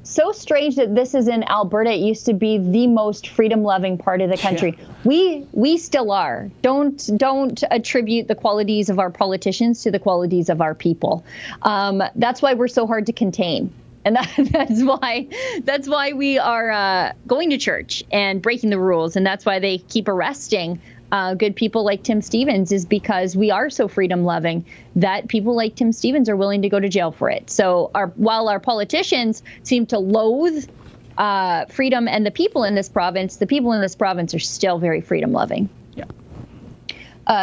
So strange that this is in Alberta. It used to be the most freedom-loving part of the country. Yeah. We still are. Don't attribute the qualities of our politicians to the qualities of our people. That's why we're so hard to contain. And that's why we are going to church and breaking the rules. And that's why they keep arresting good people like Tim Stevens is because we are so freedom loving that people like Tim Stevens are willing to go to jail for it. So while our politicians seem to loathe freedom and the people in this province are still very freedom loving.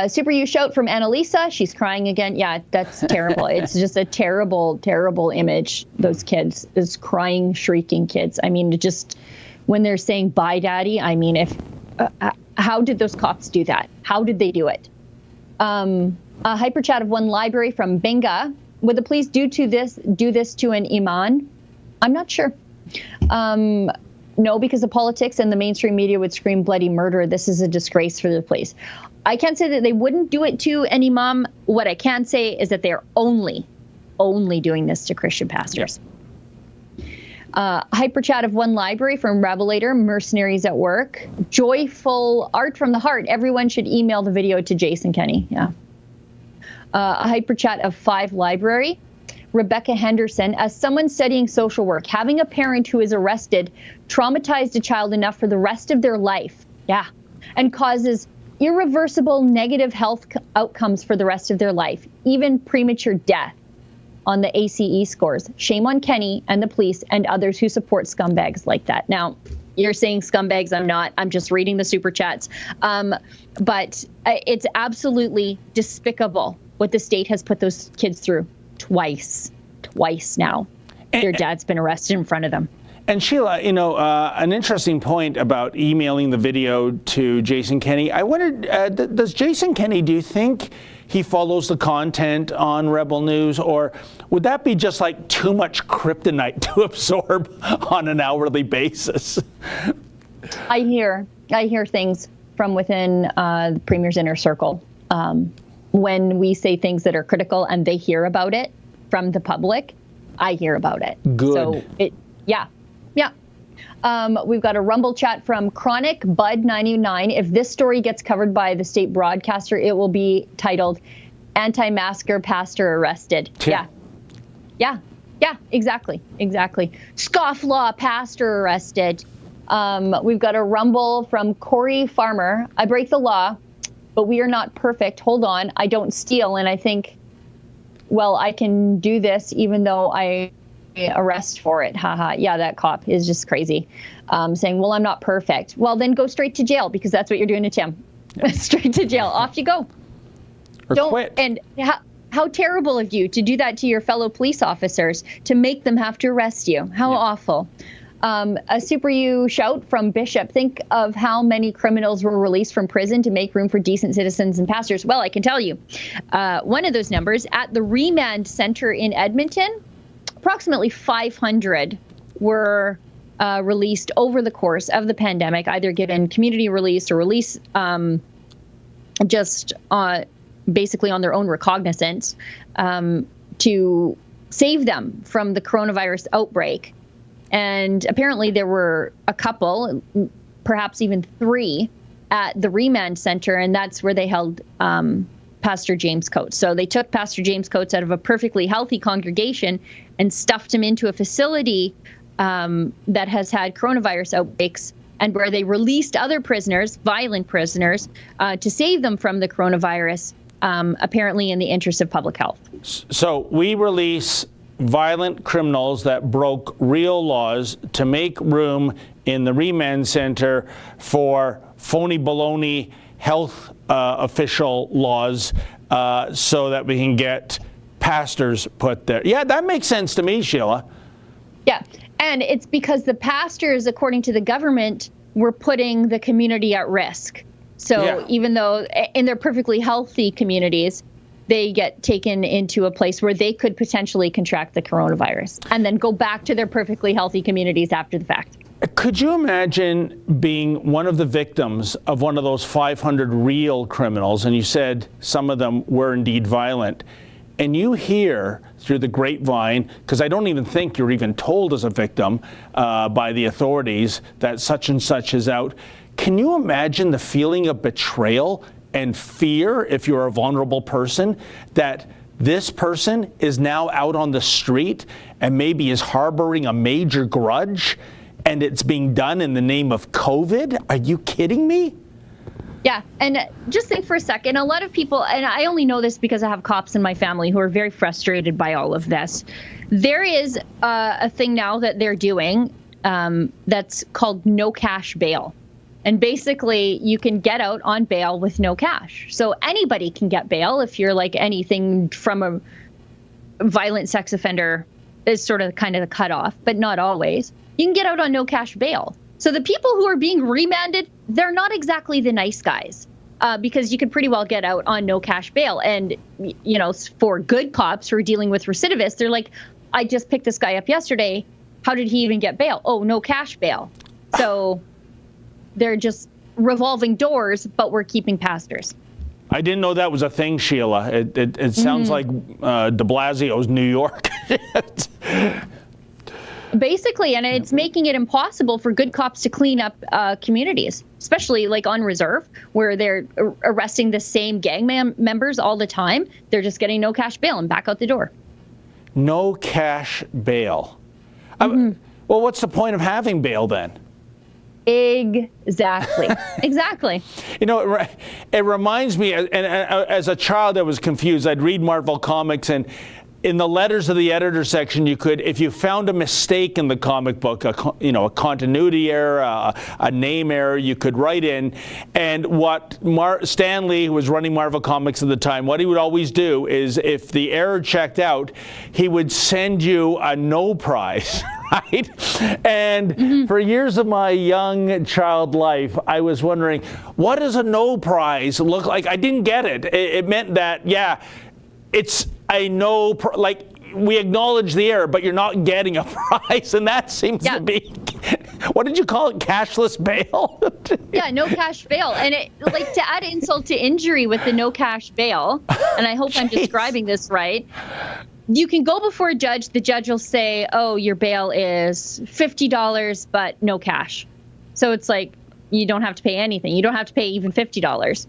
Super You shout from Annalisa. She's crying again. Yeah, that's terrible. It's just a terrible, terrible image. Those kids, those crying, shrieking kids. I mean, just when they're saying bye, daddy. I mean, how did those cops do that? How did they do it? A hyper chat of one library from Benga. Would the police do this to an imam? I'm not sure. No, because the politics and the mainstream media would scream bloody murder. This is a disgrace for the police. I can't say that they wouldn't do it to an imam. What I can say is that they're only doing this to Christian pastors. Hyper chat of one library from Revelator, Mercenaries at Work. Joyful art from the heart. Everyone should email the video to Jason Kenney. Yeah. A hyper chat of 5 library. Rebecca Henderson, as someone studying social work, having a parent who is arrested traumatized a child enough for the rest of their life. Yeah. And causes irreversible negative health outcomes for the rest of their life, even premature death on the ACE scores. Shame on Kenney and the police and others who support scumbags like that. Now, you're saying scumbags. I'm not. I'm just reading the super chats. But it's absolutely despicable what the state has put those kids through twice now. Their dad's been arrested in front of them. And Sheila, an interesting point about emailing the video to Jason Kenney. I wondered, does Jason Kenney, do you think he follows the content on Rebel News, or would that be just like too much kryptonite to absorb on an hourly basis? I hear things from within the Premier's inner circle. When we say things that are critical and they hear about it from the public, I hear about it. Good. So yeah. We've got a Rumble chat from Chronic Bud 99. If this story gets covered by the state broadcaster, it will be titled "Anti-Masker Pastor Arrested." Yeah, exactly. Scofflaw pastor arrested. We've got a Rumble from Corey Farmer. I break the law, but we are not perfect. Hold on, I don't steal, and I think, well, I can do this even though I arrest for it. Haha. Yeah, that cop is just crazy. Saying, well, I'm not perfect. Well, then go straight to jail, because that's what you're doing to Tim. Straight to jail. Off you go. Or don't quit. And how terrible of you to do that to your fellow police officers, to make them have to arrest you. How awful. A Super You shout from Bishop. Think of how many criminals were released from prison to make room for decent citizens and pastors. Well, I can tell you, one of those numbers at the Remand Center in Edmonton, approximately 500 were released over the course of the pandemic, either given community release or release just basically on their own recognizance to save them from the coronavirus outbreak. And apparently there were a couple, perhaps even 3, at the Remand Center, and that's where they held Pastor James Coates. So they took Pastor James Coates out of a perfectly healthy congregation and stuffed him into a facility that has had coronavirus outbreaks, and where they released other prisoners, violent prisoners, to save them from the coronavirus, apparently in the interest of public health. So we release violent criminals that broke real laws to make room in the Remand Center for phony baloney health official laws so that we can get pastors put there. Yeah, that makes sense to me, Sheila. Yeah, and it's because the pastors, according to the government, were putting the community at risk. So even though in their perfectly healthy communities, they get taken into a place where they could potentially contract the coronavirus and then go back to their perfectly healthy communities after the fact. Could you imagine being one of the victims of one of those 500 real criminals, and you said some of them were indeed violent, and you hear through the grapevine, because I don't even think you're even told as a victim by the authorities that such and such is out. Can you imagine the feeling of betrayal and fear if you're a vulnerable person, that this person is now out on the street and maybe is harboring a major grudge, and it's being done in the name of COVID? Are you kidding me? Yeah, and just think for a second, a lot of people, and I only know this because I have cops in my family who are very frustrated by all of this. There is a thing now that they're doing that's called no cash bail. And basically, you can get out on bail with no cash. So anybody can get bail if you're like anything from a violent sex offender is sort of kind of the cutoff, but not always. You can get out on no cash bail. So the people who are being remanded, they're not exactly the nice guys because you could pretty well get out on no cash bail. And, you know, for good cops who are dealing with recidivists, they're like, I just picked this guy up yesterday. How did he even get bail? Oh, no cash bail. So they're just revolving doors, but we're keeping pastors. I didn't know that was a thing, Sheila. It sounds like de Blasio's New York. Basically, and it's making it impossible for good cops to clean up communities, especially like on reserve, where they're arresting the same gang members all the time. They're just getting no cash bail and back out the door. No cash bail. Well, what's the point of having bail then? Exactly. Exactly. You know, it reminds me, and as a child I was confused. I'd read Marvel Comics, and in the letters of the editor section, you could, if you found a mistake in the comic book, a continuity error, a name error, you could write in. And what Stan Lee, who was running Marvel Comics at the time, what he would always do is, if the error checked out, he would send you a no prize. Right? And for years of my young child life, I was wondering, what does a no prize look like? I didn't get it. It meant that, yeah, it's a no, like, we acknowledge the error, but you're not getting a prize. And that seems to be, what did you call it? Cashless bail? Yeah, no cash bail. And it, like, to add insult to injury with the no cash bail, and I hope I'm describing this right, you can go before a judge. The judge will say, oh, your bail is $50, but no cash. So it's like, you don't have to pay anything. You don't have to pay even $50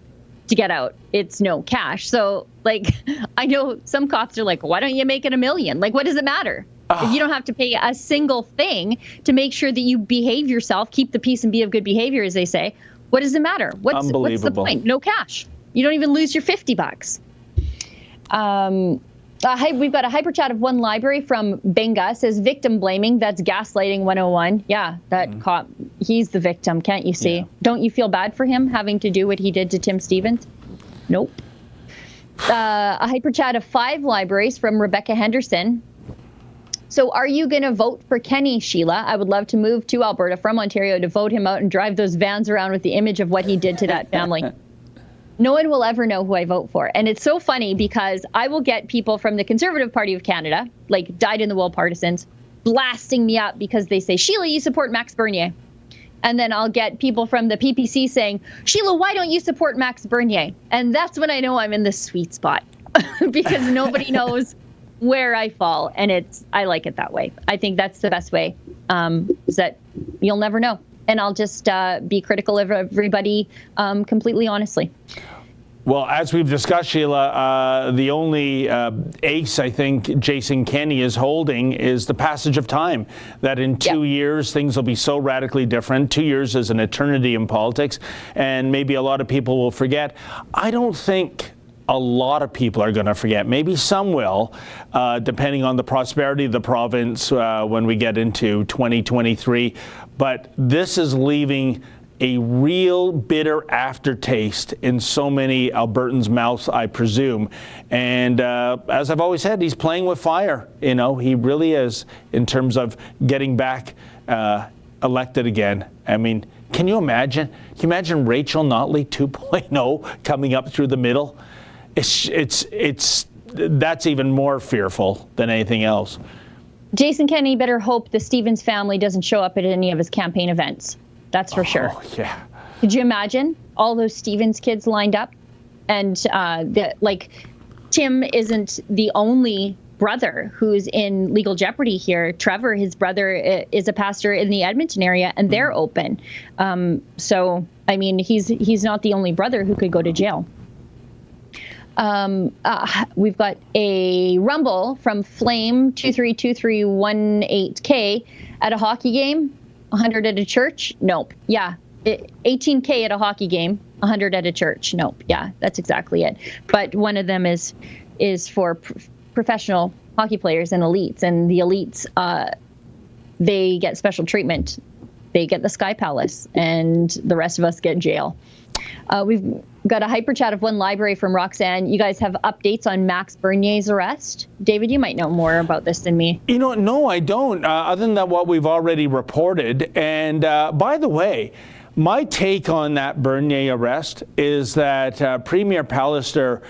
to get out. It's no cash. So, like, I know some cops are like, why don't you make it $1 million? Like, what does it matter? If you don't have to pay a single thing to make sure that you behave yourself, keep the peace and be of good behavior, as they say, what does it matter? What's the point? No cash. You don't even lose your $50. We've got a hyper chat of one library from Benga. Says victim blaming. That's gaslighting 101. Yeah, that cop, he's the victim. Can't you see? Yeah. Don't you feel bad for him having to do what he did to Tim Stevens? Nope. A hyper chat of 5 libraries from Rebecca Henderson. So are you going to vote for Kenney, Sheila? I would love to move to Alberta from Ontario to vote him out and drive those vans around with the image of what he did to that family. No one will ever know who I vote for. And it's so funny because I will get people from the Conservative Party of Canada, like dyed-in-the-wool partisans, blasting me up because they say, Sheila, you support Max Bernier. And then I'll get people from the PPC saying, Sheila, why don't you support Max Bernier? And that's when I know I'm in the sweet spot because nobody knows where I fall. And I like it that way. I think that's the best way, is that you'll never know. And I'll just be critical of everybody completely honestly. Well, as we've discussed, Sheila, the only ace I think Jason Kenney is holding is the passage of time, that in 2 years things will be so radically different. 2 years is an eternity in politics, and maybe a lot of people will forget. I don't think a lot of people are going to forget. Maybe some will, depending on the prosperity of the province when we get into 2023. But this is leaving a real bitter aftertaste in so many Albertans' mouths, I presume. And as I've always said, he's playing with fire. You know, he really is, in terms of getting back elected again. I mean, can you imagine? Can you imagine Rachel Notley 2.0 coming up through the middle? That's even more fearful than anything else. Jason Kenney better hope the Stevens family doesn't show up at any of his campaign events. That's for sure. Yeah. Could you imagine all those Stevens kids lined up? And Tim isn't the only brother who's in legal jeopardy here. Trevor, his brother, is a pastor in the Edmonton area, and they're open. So, I mean, he's not the only brother who could go to jail. We've got a rumble from Flame 232318K at a hockey game. 100 at a church? Nope. Yeah. 18K at a hockey game, 100 at a church. Nope. Yeah, that's exactly it. But one of them is for professional hockey players and elites, and the elites, they get special treatment. They get the Sky Palace, and the rest of us get jail. We've got a hyper chat of one library from Roxanne. You guys have updates on Max Bernier's arrest? David, you might know more about this than me. No, I don't, other than what we've already reported. And by the way, my take on that Bernier arrest is that Premier Pallister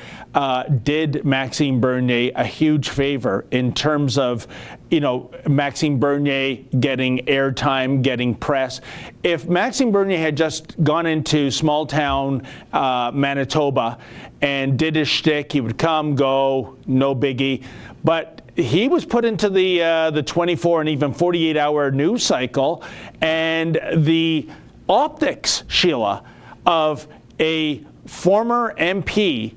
did Maxime Bernier a huge favor in terms of, Maxime Bernier getting airtime, getting press. If Maxime Bernier had just gone into small town Manitoba and did his shtick, he would come, go, no biggie. But he was put into the 24 and even 48-hour news cycle, and the optics, Sheila, of a former MP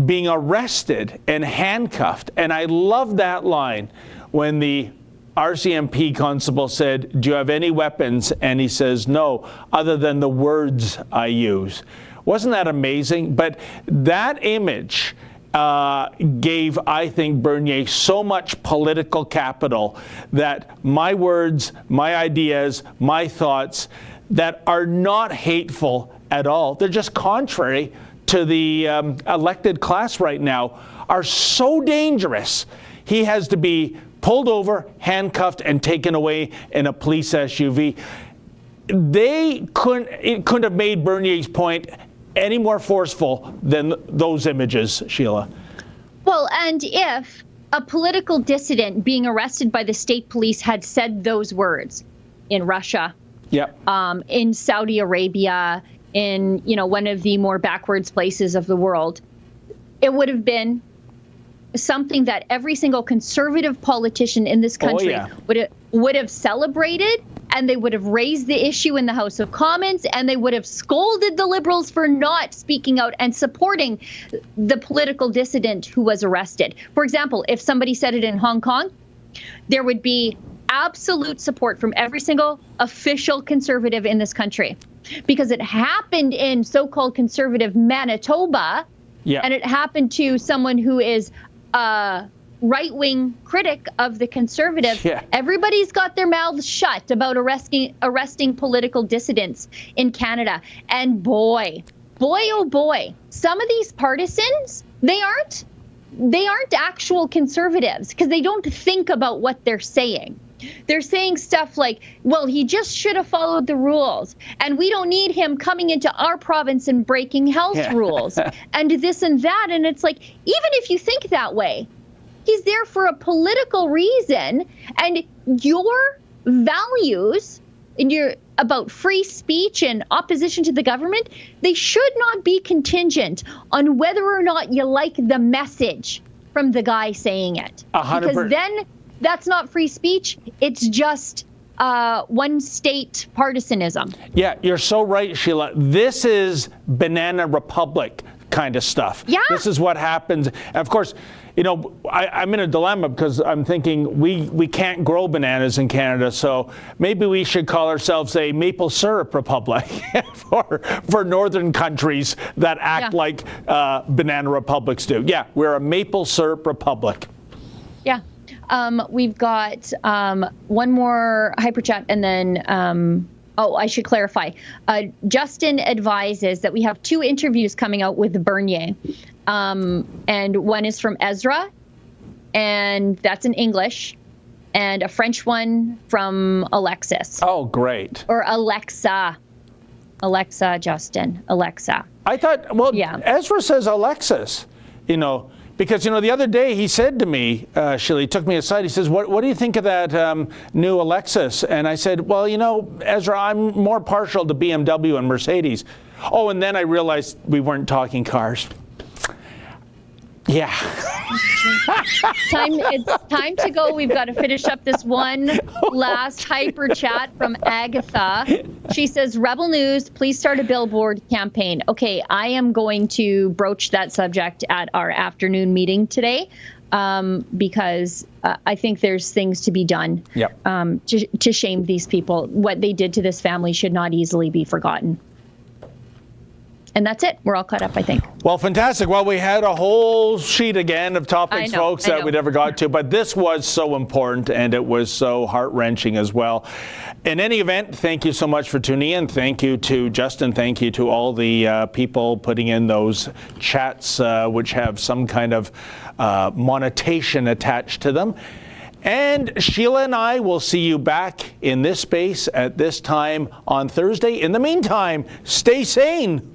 being arrested and handcuffed. And I love that line when the RCMP constable said, "Do you have any weapons?" And he says, "No, other than the words I use." Wasn't that amazing? But that image gave, I think, Bernier so much political capital that my words, my ideas, my thoughts that are not hateful at all, they're just contrary to the elected class right now, are so dangerous. He has to be pulled over, handcuffed, and taken away in a police SUV. It couldn't have made Bernier's point any more forceful than those images, Sheila. Well, and if a political dissident being arrested by the state police had said those words in Russia, in Saudi Arabia, in one of the more backwards places of the world, it would have been something that every single conservative politician in this country would have celebrated, and they would have raised the issue in the House of Commons, and they would have scolded the Liberals for not speaking out and supporting the political dissident who was arrested. For example, if somebody said it in Hong Kong, there would be absolute support from every single official conservative in this country, because it happened in so-called conservative Manitoba, and it happened to someone who is a right-wing critic of the Conservatives. Everybody's got their mouths shut about arresting political dissidents in Canada. And boy, oh boy, some of these partisans, they aren't actual conservatives, because they don't think about what they're saying. They're saying stuff like, well, he just should have followed the rules, and we don't need him coming into our province and breaking health rules, and this and that. And it's like, even if you think that way, he's there for a political reason, and your values about free speech and opposition to the government, they should not be contingent on whether or not you like the message from the guy saying it. 100%. Because then that's not free speech. It's just one state partisanism. Yeah, you're so right, Sheila. This is Banana Republic kind of stuff. Yeah. This is what happens. And of course, I'm in a dilemma, because I'm thinking we can't grow bananas in Canada, so maybe we should call ourselves a maple syrup republic for northern countries that act like banana republics do. Yeah, we're a maple syrup republic. Yeah. We've got one more hyper chat, and then I should clarify. Justin advises that we have 2 interviews coming out with Bernier. And one is from Ezra, and that's in English, and a French one from Alexis. Oh, great. Or Alexa. Alexa, Justin. Alexa. I thought, Ezra says Alexis, because, the other day he said to me, Sheila, he took me aside, he says, what do you think of that new Alexis? And I said, well, Ezra, I'm more partial to BMW and Mercedes. Oh, and then I realized we weren't talking cars. Yeah. It's time to go. We've got to finish up this one last hyper chat from Agatha. She says, Rebel News, please start a billboard campaign. Okay, I am going to broach that subject at our afternoon meeting today. because I think there's things to be done to shame these people. What they did to this family should not easily be forgotten. And that's it. We're all caught up, I think. Well, fantastic. Well, we had a whole sheet again of topics, folks, that we never got to. But this was so important, and it was so heart-wrenching as well. In any event, thank you so much for tuning in. Thank you to Justin. Thank you to all the people putting in those chats, which have some kind of monetization attached to them. And Sheila and I will see you back in this space at this time on Thursday. In the meantime, stay sane.